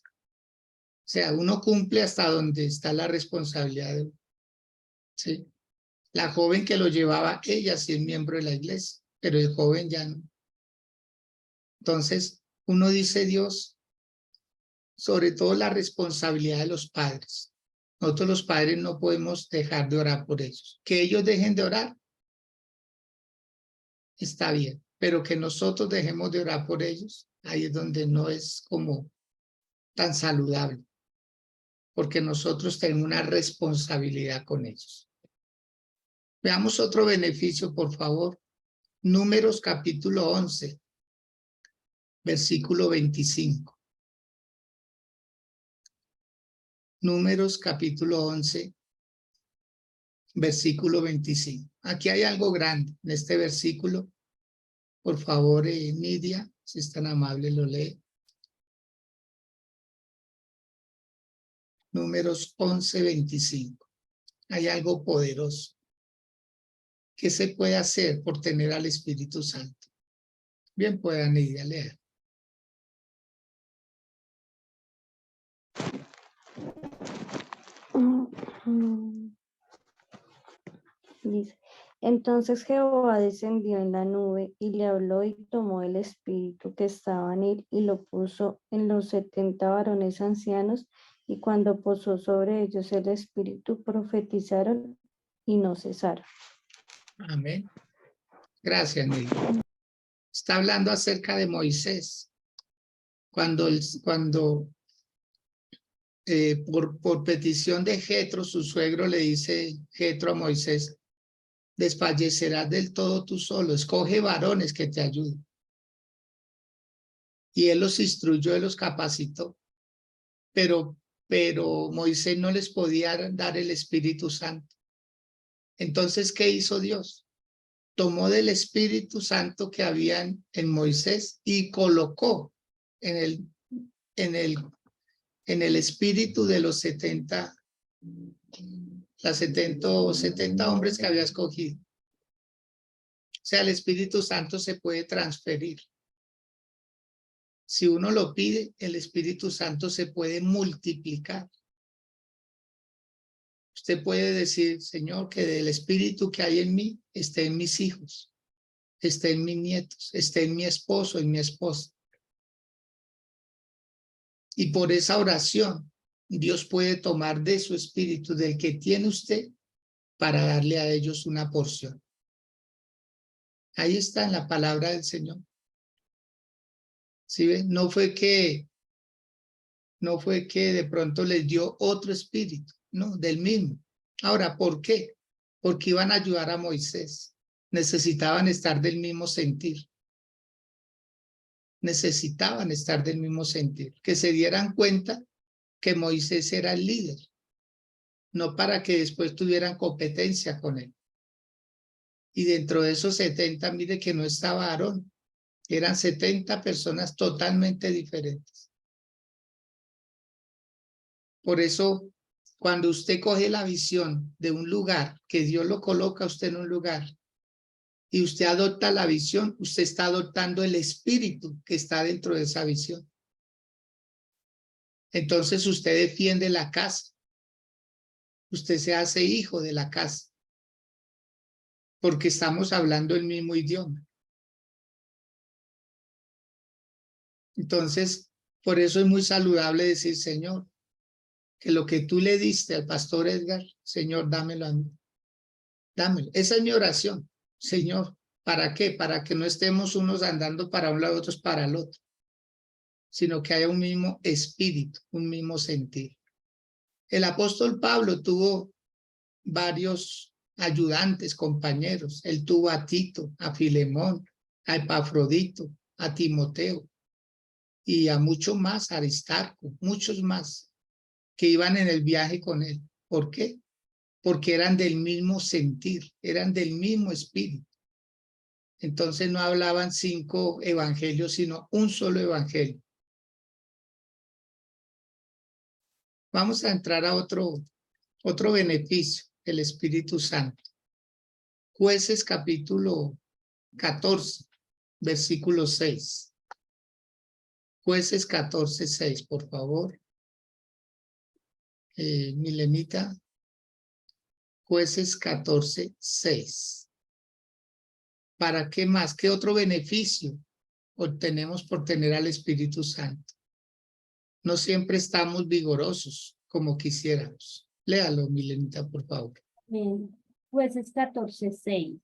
S2: O sea, uno cumple hasta donde está la responsabilidad de uno. ¿Sí? La joven que lo llevaba, ella sí es miembro de la iglesia, pero el joven ya no. Entonces, uno dice, Dios, sobre todo la responsabilidad de los padres. Nosotros los padres no podemos dejar de orar por ellos. Que ellos dejen de orar, está bien, pero que nosotros dejemos de orar por ellos, ahí es donde no es como tan saludable, porque nosotros tenemos una responsabilidad con ellos. Veamos otro beneficio, por favor. Números capítulo 11, versículo 25. Números capítulo 11, versículo 25. Aquí hay algo grande en este versículo. Por favor, Nidia, si es tan amable, lo lee. Números 11, 25. Hay algo poderoso. ¿Qué se puede hacer por tener al Espíritu Santo? Bien, pueda Nidia leer.
S3: Dice, entonces Jehová descendió en la nube y le habló y tomó el espíritu que estaba en él y lo puso en los 70 varones ancianos, y cuando posó sobre ellos el espíritu profetizaron y no cesaron.
S2: Amén. Gracias, Nidia. Está hablando acerca de Moisés. Cuando por petición de Jetro, su suegro, le dice Jetro a Moisés: desfallecerás del todo tú solo, escoge varones que te ayuden. Y él los instruyó y los capacitó, pero Moisés no les podía dar el Espíritu Santo. Entonces, ¿qué hizo Dios? Tomó del Espíritu Santo que había en Moisés y colocó en el espíritu de los 70 hombres que había escogido. O sea, el Espíritu Santo se puede transferir. Si uno lo pide, el Espíritu Santo se puede multiplicar. Usted puede decir: Señor, que del Espíritu que hay en mí esté en mis hijos, esté en mis nietos, esté en mi esposo, en mi esposa. Y por esa oración, Dios puede tomar de su espíritu, del que tiene usted, para darle a ellos una porción. Ahí está en la palabra del Señor. ¿Sí ven? No fue que de pronto les dio otro espíritu, no, del mismo. Ahora, ¿por qué? Porque iban a ayudar a Moisés. Necesitaban estar del mismo sentir. Necesitaban estar del mismo sentir. Que se dieran cuenta que Moisés era el líder, no para que después tuvieran competencia con él. Y dentro de esos 70, mire que no estaba Aarón. Eran 70 personas totalmente diferentes. Por eso, cuando usted coge la visión de un lugar, que Dios lo coloca a usted en un lugar, y usted adopta la visión, usted está adoptando el espíritu que está dentro de esa visión. Entonces usted defiende la casa. Usted se hace hijo de la casa, porque estamos hablando el mismo idioma. Entonces, por eso es muy saludable decir: Señor, que lo que tú le diste al pastor Edgar, Señor, dámelo a mí. Dámelo. Esa es mi oración. Señor, ¿para qué? Para que no estemos unos andando para un lado, otros para el otro, sino que haya un mismo espíritu, un mismo sentir. El apóstol Pablo tuvo varios ayudantes, compañeros. Él tuvo a Tito, a Filemón, a Epafrodito, a Timoteo y a muchos más, a Aristarco, muchos más que iban en el viaje con él. ¿Por qué? Porque eran del mismo sentir, eran del mismo espíritu. Entonces no hablaban 5 evangelios, sino un solo evangelio. Vamos a entrar a otro beneficio del Espíritu Santo. Jueces capítulo 14, versículo 6. Jueces 14, 6, por favor. Milenita. Jueces 14, 6. ¿Para qué más? ¿Qué otro beneficio obtenemos por tener al Espíritu Santo? No siempre estamos vigorosos como quisiéramos. Léalo, Milenita, por favor.
S1: Jueces 14, 6.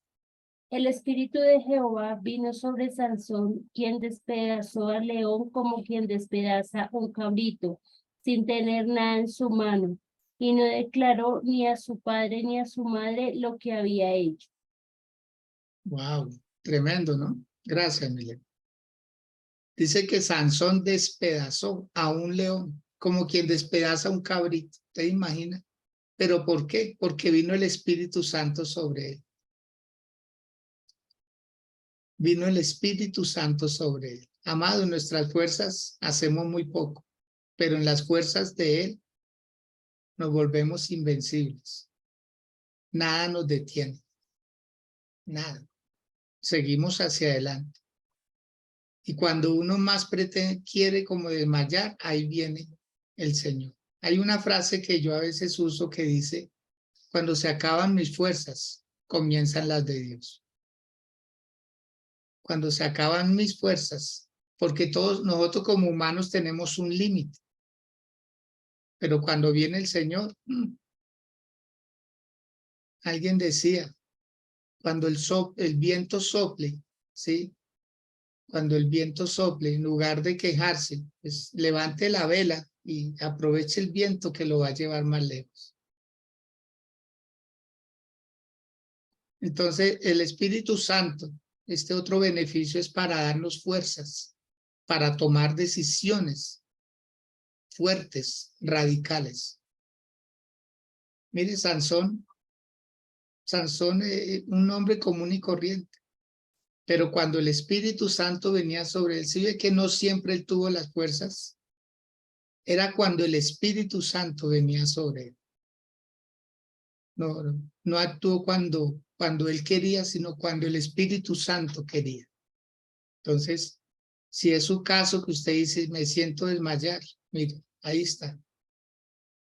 S1: El espíritu de Jehová vino sobre Sansón, quien despedazó al león como quien despedaza un cabrito, sin tener nada en su mano, y no declaró ni a su padre ni a su madre lo que había hecho.
S2: Wow, tremendo, ¿no? Gracias, Milena. Dice que Sansón despedazó a un león, como quien despedaza un cabrito. ¿Te imaginas? ¿Pero por qué? Porque vino el Espíritu Santo sobre él. Vino el Espíritu Santo sobre él. Amado, en nuestras fuerzas hacemos muy poco, pero en las fuerzas de él nos volvemos invencibles. Nada nos detiene. Nada. Seguimos hacia adelante. Y cuando uno más quiere como desmayar, ahí viene el Señor. Hay una frase que yo a veces uso que dice, cuando se acaban mis fuerzas, comienzan las de Dios. Cuando se acaban mis fuerzas, porque todos nosotros como humanos tenemos un límite. Pero cuando viene el Señor, alguien decía, cuando el viento sople, ¿sí? Cuando el viento sople, en lugar de quejarse, pues levante la vela y aproveche el viento que lo va a llevar más lejos. Entonces, el Espíritu Santo, este otro beneficio es para darnos fuerzas, para tomar decisiones fuertes, radicales. Mire, Sansón, un hombre común y corriente, pero cuando el Espíritu Santo venía sobre él, ¿sí ve que no siempre él tuvo las fuerzas? Era cuando el Espíritu Santo venía sobre él. No actuó cuando él quería, sino cuando el Espíritu Santo quería. Entonces, si es su caso que usted dice, me siento desmayar, mire, ahí está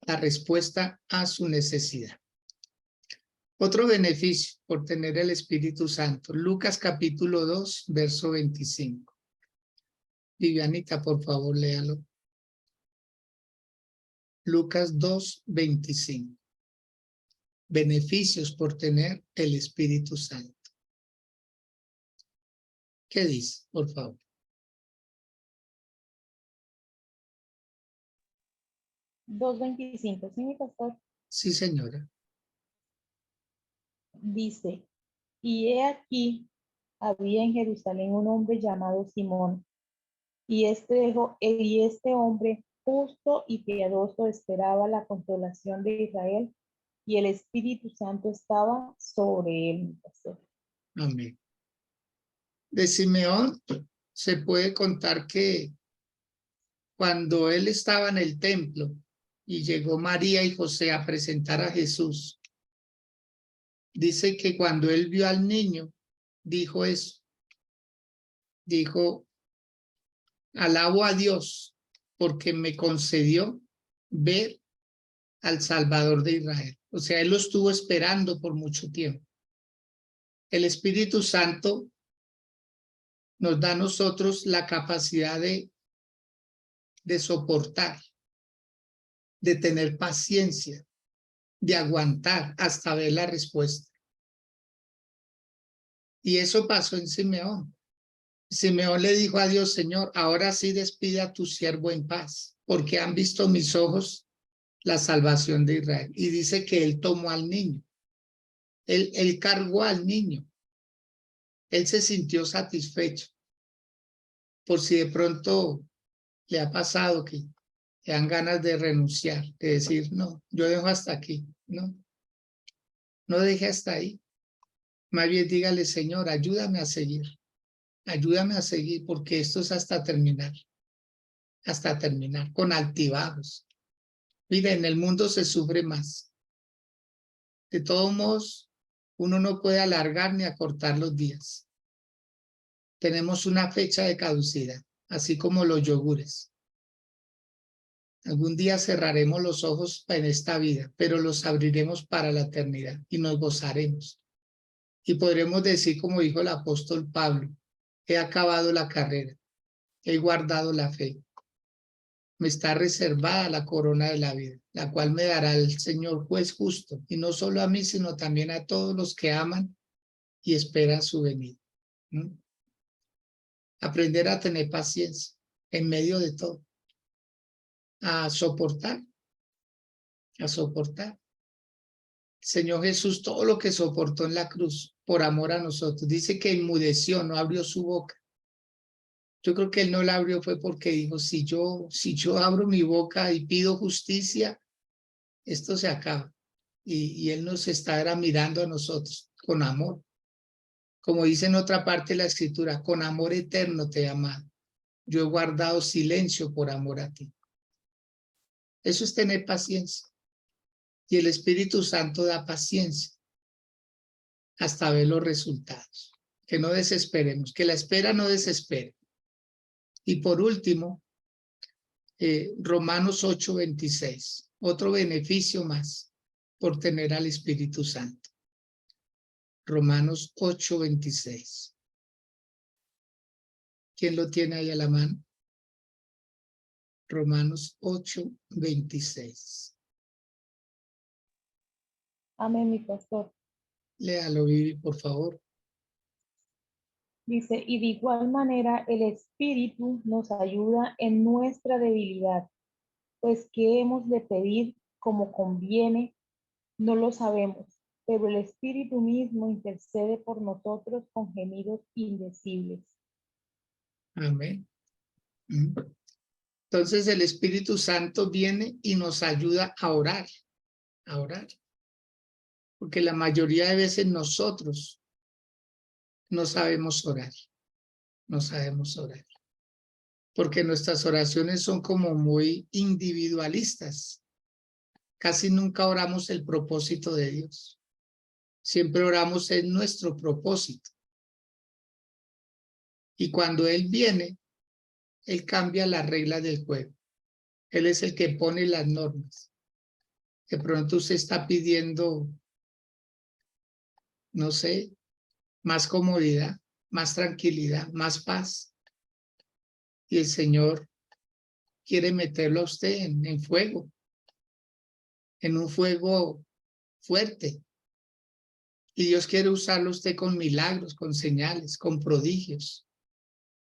S2: la respuesta a su necesidad. Otro beneficio por tener el Espíritu Santo. Lucas capítulo 2, verso 25. Vivianita, por favor, léalo. Lucas 2, 25. Beneficios por tener el Espíritu Santo. ¿Qué dice, por favor?
S4: $2.25, ¿sí, mi pastor?
S2: Sí, señora.
S4: Dice, y he aquí, había en Jerusalén un hombre llamado Simón, y este hombre justo y piadoso esperaba la consolación de Israel, y el Espíritu Santo estaba sobre él, mi pastor.
S2: Amén. De Simeón se puede contar que cuando él estaba en el templo y llegó María y José a presentar a Jesús, dice que cuando él vio al niño, dijo eso. Dijo, alabo a Dios porque me concedió ver al Salvador de Israel. O sea, él lo estuvo esperando por mucho tiempo. El Espíritu Santo nos da a nosotros la capacidad de soportar, de tener paciencia, de aguantar hasta ver la respuesta. Y eso pasó en Simeón. Simeón le dijo a Dios, Señor, ahora sí despide a tu siervo en paz, porque han visto mis ojos la salvación de Israel. Y dice que él tomó al niño. Él cargó al niño. Él se sintió satisfecho. Por si de pronto le ha pasado que le dan ganas de renunciar, de decir, no, yo dejo hasta aquí. No deje hasta ahí. Más bien dígale, Señor, ayúdame a seguir. Ayúdame a seguir porque esto es hasta terminar, con altibajos. Mira, en el mundo se sufre más. De todos modos, uno no puede alargar ni acortar los días. Tenemos una fecha de caducidad, así como los yogures. Algún día cerraremos los ojos en esta vida, pero los abriremos para la eternidad y nos gozaremos. Y podremos decir, como dijo el apóstol Pablo, he acabado la carrera, he guardado la fe. Me está reservada la corona de la vida, la cual me dará el Señor juez justo, y no solo a mí, sino también a todos los que aman y esperan su venida. ¿Mm? Aprender a tener paciencia en medio de todo. A soportar. A soportar. Señor Jesús, todo lo que soportó en la cruz por amor a nosotros. Dice que enmudeció, no abrió su boca. Yo creo que él no la abrió fue porque dijo, si yo abro mi boca y pido justicia, esto se acaba. Y él nos estará mirando a nosotros con amor. Como dice en otra parte de la escritura, con amor eterno te he amado. Yo he guardado silencio por amor a ti. Eso es tener paciencia. Y el Espíritu Santo da paciencia hasta ver los resultados. Que no desesperemos, que la espera no desespere. Y por último, Romanos 8:26, otro beneficio más por tener al Espíritu Santo. Romanos 8:26. ¿Quién lo tiene ahí a la mano? Romanos 8:26.
S4: Amén, mi pastor.
S2: Léalo, Vivi, por favor.
S4: Dice, y de igual manera el Espíritu nos ayuda en nuestra debilidad, pues qué hemos de pedir como conviene, no lo sabemos, pero el Espíritu mismo intercede por nosotros con gemidos indecibles.
S2: Amén. Entonces el Espíritu Santo viene y nos ayuda a orar, a orar. Porque la mayoría de veces nosotros no sabemos orar, no sabemos orar. Porque nuestras oraciones son como muy individualistas. Casi nunca oramos el propósito de Dios. Siempre oramos en nuestro propósito. Y cuando Él viene, Él cambia las reglas del juego. Él es el que pone las normas. De pronto usted está pidiendo, no sé, más comodidad, más tranquilidad, más paz. Y el Señor quiere meterlo a usted en fuego, en un fuego fuerte. Y Dios quiere usarlo a usted con milagros, con señales, con prodigios,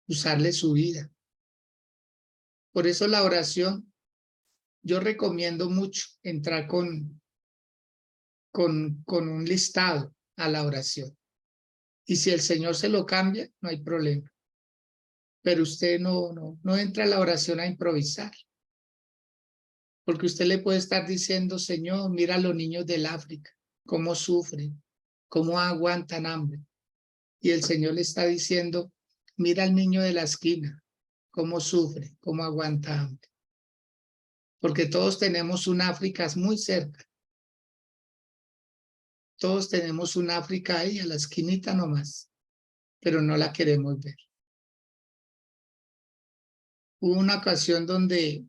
S2: usarle su vida. Por eso la oración, yo recomiendo mucho entrar con un listado a la oración. Y si el Señor se lo cambia, no hay problema. Pero usted no entra a la oración a improvisar. Porque usted le puede estar diciendo, Señor, mira a los niños del África, cómo sufren, cómo aguantan hambre. Y el Señor le está diciendo, mira al niño de la esquina, cómo sufre, cómo aguanta hambre. Porque todos tenemos un África muy cerca. Todos tenemos un África ahí, a la esquinita nomás, pero no la queremos ver. Hubo una ocasión donde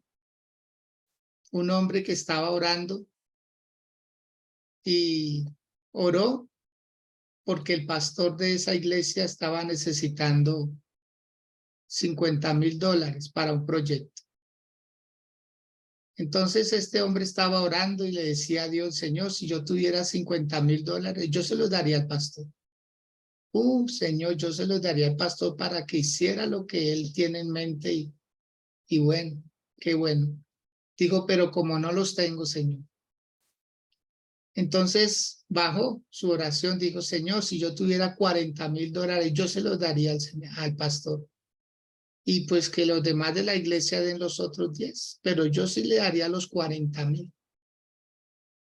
S2: un hombre que estaba orando y oró porque el pastor de esa iglesia estaba necesitando $50,000 para un proyecto. Entonces este hombre estaba orando y le decía a Dios, Señor, si yo tuviera $50,000, yo se los daría al pastor. Señor, yo se los daría al pastor para que hiciera lo que él tiene en mente y bueno, qué bueno. Digo, pero como no los tengo, Señor. Entonces bajó su oración, dijo, Señor, si yo tuviera $40,000, yo se los daría al pastor. Y pues que los demás de la iglesia den los otros 10, pero yo sí le daría los 40,000.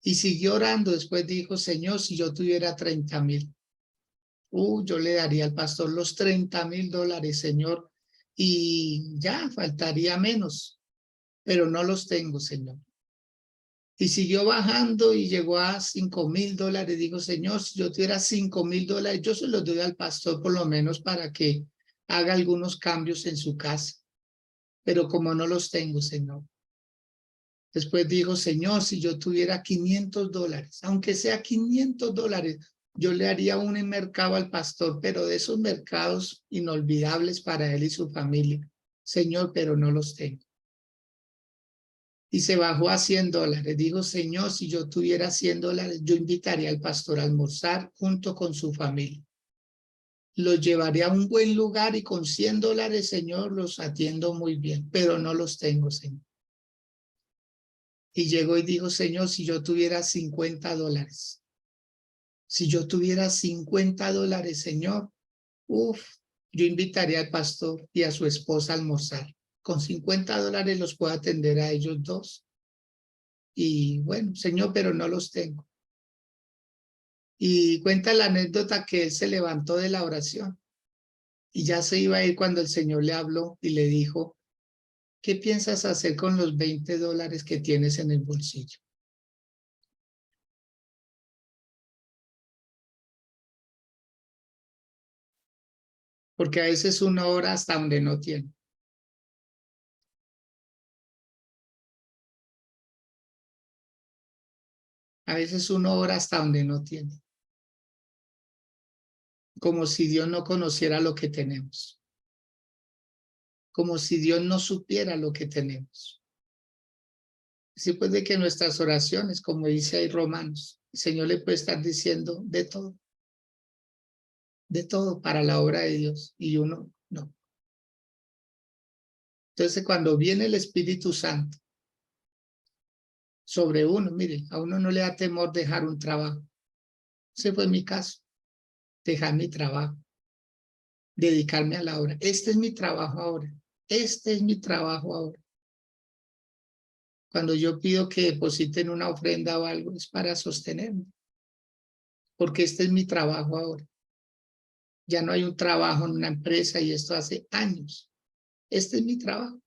S2: Y siguió orando, después dijo, Señor, si yo tuviera 30,000, yo le daría al pastor los $30,000, Señor, y ya faltaría menos, pero no los tengo, Señor. Y siguió bajando y llegó a $5,000. Dijo, Señor, si yo tuviera $5,000, yo se los doy al pastor por lo menos para que haga algunos cambios en su casa. Pero como no los tengo, Señor. Después dijo, Señor, si yo tuviera $500, aunque sea $500, yo le haría un mercado al pastor, pero de esos mercados inolvidables para él y su familia. Señor, pero no los tengo. Y se bajó a $100. Dijo, Señor, si yo tuviera $100, yo invitaría al pastor a almorzar junto con su familia. los llevaré a un buen lugar y con $100, Señor, los atiendo muy bien, pero no los tengo, Señor. Y llegó y dijo, Señor, si yo tuviera $50, si yo tuviera $50, Señor, yo invitaría al pastor y a su esposa a almorzar. Con $50 los puedo atender a ellos dos. Y bueno, Señor, pero no los tengo. Y cuenta la anécdota que él se levantó de la oración y ya se iba a ir cuando el Señor le habló y le dijo, ¿qué piensas hacer con los $20 que tienes en el bolsillo? Porque a veces uno ora hasta donde no tiene. A veces uno ora hasta donde no tiene. Como si Dios no conociera lo que tenemos. Como si Dios no supiera lo que tenemos. Así pues de que nuestras oraciones, como dice ahí Romanos, el Señor le puede estar diciendo de todo para la obra de Dios y uno no. Entonces cuando viene el Espíritu Santo sobre uno, mire, a uno no le da temor dejar un trabajo. Ese fue mi caso, dejar mi trabajo, dedicarme a la obra. Este es mi trabajo ahora, este es mi trabajo ahora. Cuando yo pido que depositen una ofrenda o algo, es para sostenerme, porque este es mi trabajo ahora. Ya no hay un trabajo en una empresa y esto hace años. Este es mi trabajo.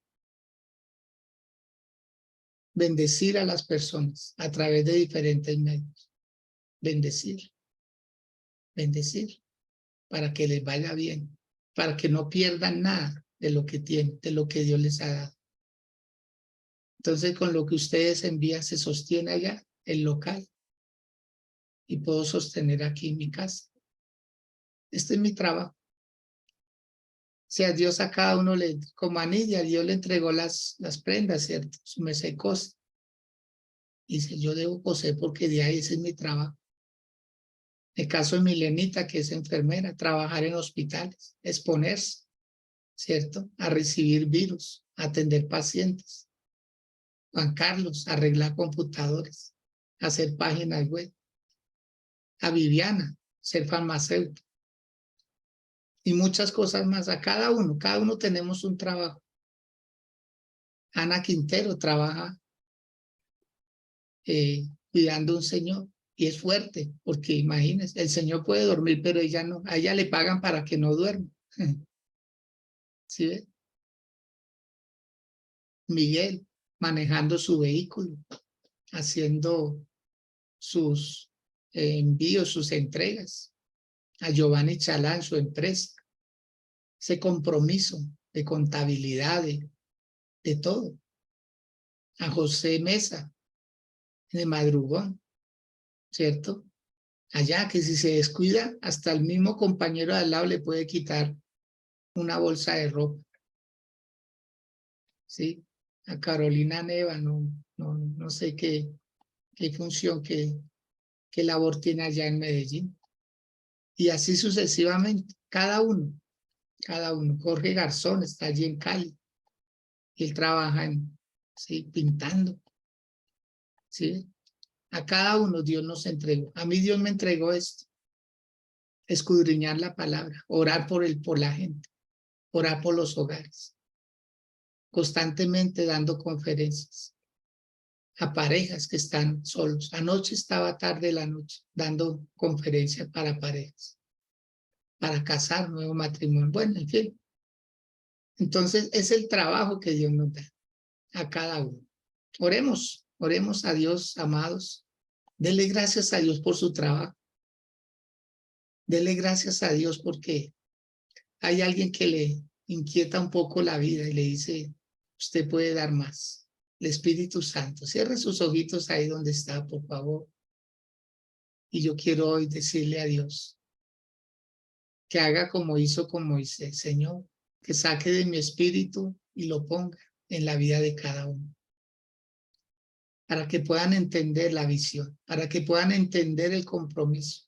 S2: Bendecir a las personas a través de diferentes medios. Bendecir. Bendecir. Para que les vaya bien. Para que no pierdan nada de lo que tienen, de lo que Dios les ha dado. Entonces, con lo que ustedes envían se sostiene allá el local. Y puedo sostener aquí en mi casa. Este es mi trabajo. Si a Dios a cada uno le, como a Nidia, Dios le entregó las prendas, ¿cierto? Su mesa de cosas. Y dice, yo debo coser porque de ahí ese es mi trabajo. El caso de Milenita, que es enfermera, trabajar en hospitales, exponerse, ¿cierto? A recibir virus, atender pacientes. Juan Carlos, arreglar computadores, hacer páginas web. A Viviana, ser farmacéutico. Y muchas cosas más. A cada uno tenemos un trabajo. Ana Quintero trabaja cuidando a un señor y es fuerte, porque imagínense, el señor puede dormir, pero ella no, a ella le pagan para que no duerma. ¿Sí ve? Miguel, manejando su vehículo, haciendo sus envíos, sus entregas. A Giovanni Chalán, su empresa. Ese compromiso de contabilidad, de todo. A José Mesa, de madrugón, ¿cierto? Allá que si se descuida, hasta el mismo compañero de al lado le puede quitar una bolsa de ropa. ¿Sí? A Carolina Neva, no sé qué función, qué labor tiene allá en Medellín. Y así sucesivamente, cada uno. Jorge Garzón está allí en Cali. Y él trabaja ¿sí? Pintando. ¿Sí? A cada uno Dios nos entregó. A mí Dios me entregó esto. Escudriñar la palabra, orar por la gente, orar por los hogares. Constantemente dando conferencias a parejas que están solos. Anoche estaba tarde la noche dando conferencias para parejas, para casar, nuevo matrimonio. Bueno, en fin. Entonces es el trabajo que Dios nos da a cada uno. Oremos a Dios, amados. Dele gracias a Dios por su trabajo. Dele gracias a Dios porque hay alguien que le inquieta un poco la vida y le dice, usted puede dar más. El Espíritu Santo. Cierre sus ojitos ahí donde está, por favor. Y yo quiero hoy decirle a Dios que haga como hizo con Moisés, Señor, que saque de mi espíritu y lo ponga en la vida de cada uno. Para que puedan entender la visión, para que puedan entender el compromiso,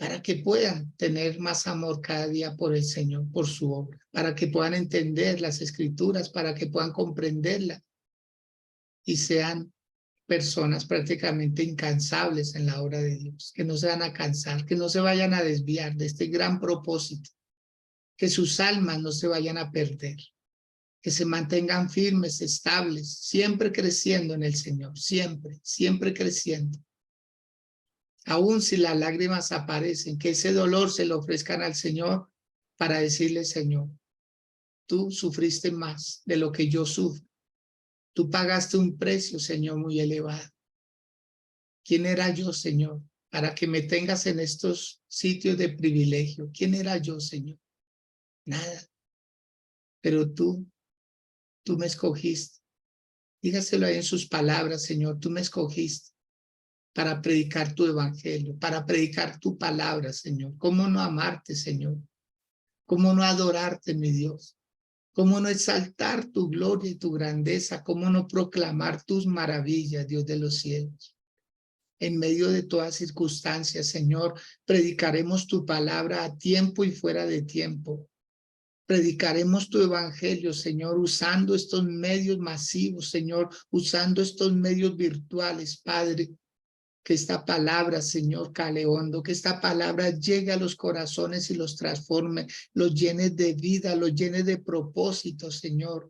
S2: para que puedan tener más amor cada día por el Señor, por su obra, para que puedan entender las Escrituras, para que puedan comprenderla y sean personas prácticamente incansables en la obra de Dios, que no se van a cansar, que no se vayan a desviar de este gran propósito, que sus almas no se vayan a perder, que se mantengan firmes, estables, siempre creciendo en el Señor, siempre, siempre creciendo. Aún si las lágrimas aparecen, que ese dolor se lo ofrezcan al Señor para decirle, Señor, tú sufriste más de lo que yo sufro. Tú pagaste un precio, Señor, muy elevado. ¿Quién era yo, Señor, para que me tengas en estos sitios de privilegio? ¿Quién era yo, Señor? Nada. Pero tú me escogiste. Dígaselo ahí en sus palabras, Señor, tú me escogiste para predicar tu evangelio, para predicar tu palabra, Señor. ¿Cómo no amarte, Señor? ¿Cómo no adorarte, mi Dios? ¿Cómo no exaltar tu gloria y tu grandeza? ¿Cómo no proclamar tus maravillas, Dios de los cielos? En medio de todas circunstancias, Señor, predicaremos tu palabra a tiempo y fuera de tiempo. Predicaremos tu evangelio, Señor, usando estos medios masivos, Señor, usando estos medios virtuales, Padre. Que esta palabra, Señor, cale hondo, que esta palabra llegue a los corazones y los transforme, los llene de vida, los llene de propósito, Señor.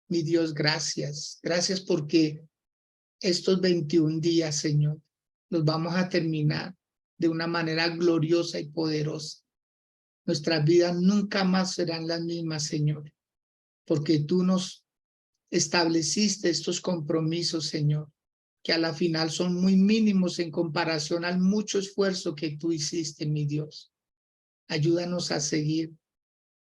S2: Mi Dios, gracias. Gracias porque estos 21 días, Señor, los vamos a terminar de una manera gloriosa y poderosa. Nuestras vidas nunca más serán las mismas, Señor, porque tú nos estableciste estos compromisos, Señor, que a la final son muy mínimos en comparación al mucho esfuerzo que tú hiciste, mi Dios. Ayúdanos a seguir,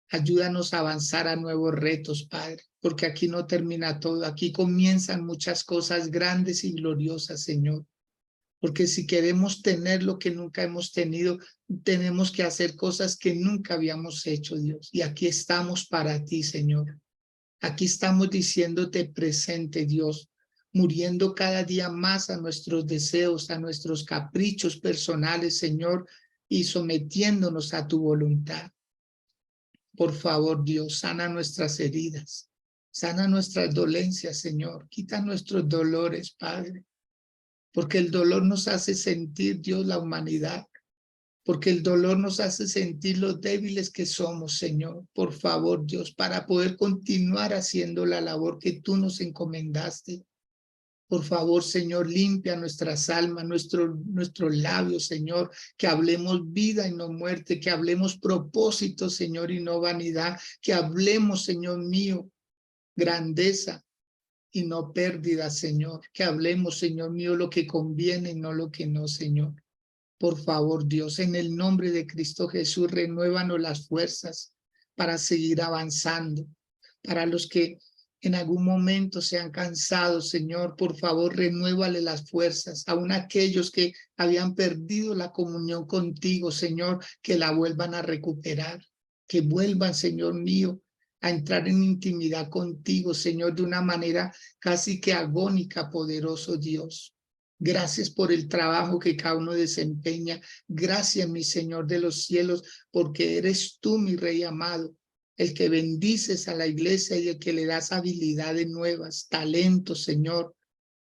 S2: ayúdanos a avanzar a nuevos retos, Padre, porque aquí no termina todo, aquí comienzan muchas cosas grandes y gloriosas, Señor. Porque si queremos tener lo que nunca hemos tenido, tenemos que hacer cosas que nunca habíamos hecho, Dios. Y aquí estamos para ti, Señor. Aquí estamos diciéndote presente, Dios, muriendo cada día más a nuestros deseos, a nuestros caprichos personales, Señor, y sometiéndonos a tu voluntad. Por favor, Dios, sana nuestras heridas, sana nuestras dolencias, Señor, quita nuestros dolores, Padre, porque el dolor nos hace sentir, Dios, la humanidad, porque el dolor nos hace sentir los débiles que somos, Señor. Por favor, Dios, para poder continuar haciendo la labor que tú nos encomendaste. Por favor, Señor, limpia nuestras almas, nuestros labios, Señor, que hablemos vida y no muerte, que hablemos propósito, Señor, y no vanidad, que hablemos, Señor mío, grandeza y no pérdida, Señor, que hablemos, Señor mío, lo que conviene y no lo que no, Señor. Por favor, Dios, en el nombre de Cristo Jesús, renuévanos las fuerzas para seguir avanzando. Para los que en algún momento se han cansado, Señor, por favor, renuévale las fuerzas. Aún aquellos que habían perdido la comunión contigo, Señor, que la vuelvan a recuperar. Que vuelvan, Señor mío, a entrar en intimidad contigo, Señor, de una manera casi que agónica, poderoso Dios. Gracias por el trabajo que cada uno desempeña. Gracias, mi Señor de los cielos, porque eres tú, mi Rey amado, el que bendices a la iglesia y el que le das habilidades nuevas, talentos, Señor,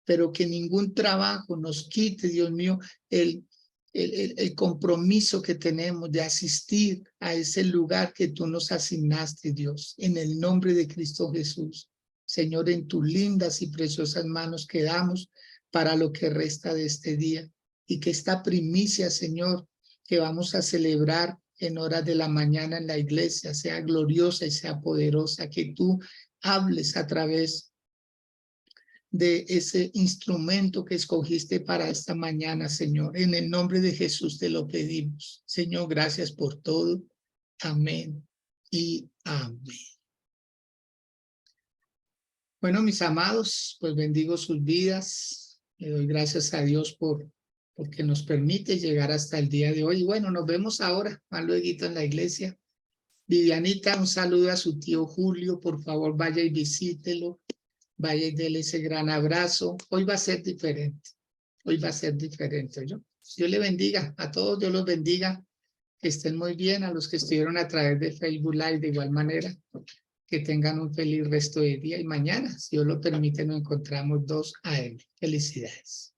S2: pero que ningún trabajo nos quite, Dios mío, el compromiso que tenemos de asistir a ese lugar que tú nos asignaste, Dios, en el nombre de Cristo Jesús. Señor, en tus lindas y preciosas manos quedamos para lo que resta de este día, y que esta primicia, Señor, que vamos a celebrar en horas de la mañana en la iglesia, sea gloriosa y sea poderosa, que tú hables a través de ese instrumento que escogiste para esta mañana, Señor. En el nombre de Jesús te lo pedimos. Señor, gracias por todo. Amén y amén. Bueno, mis amados, pues bendigo sus vidas. Le doy gracias a Dios porque nos permite llegar hasta el día de hoy. Y bueno, nos vemos ahora, más luego en la iglesia. Vivianita, un saludo a su tío Julio. Por favor, vaya y visítelo. Vaya y déle ese gran abrazo. Hoy va a ser diferente. Hoy va a ser diferente, ¿yo? Dios le bendiga. A todos Dios los bendiga. Que estén muy bien. A los que estuvieron a través de Facebook Live de igual manera. Que tengan un feliz resto de día y mañana, si Dios lo permite, nos encontramos 2 a.m. Felicidades.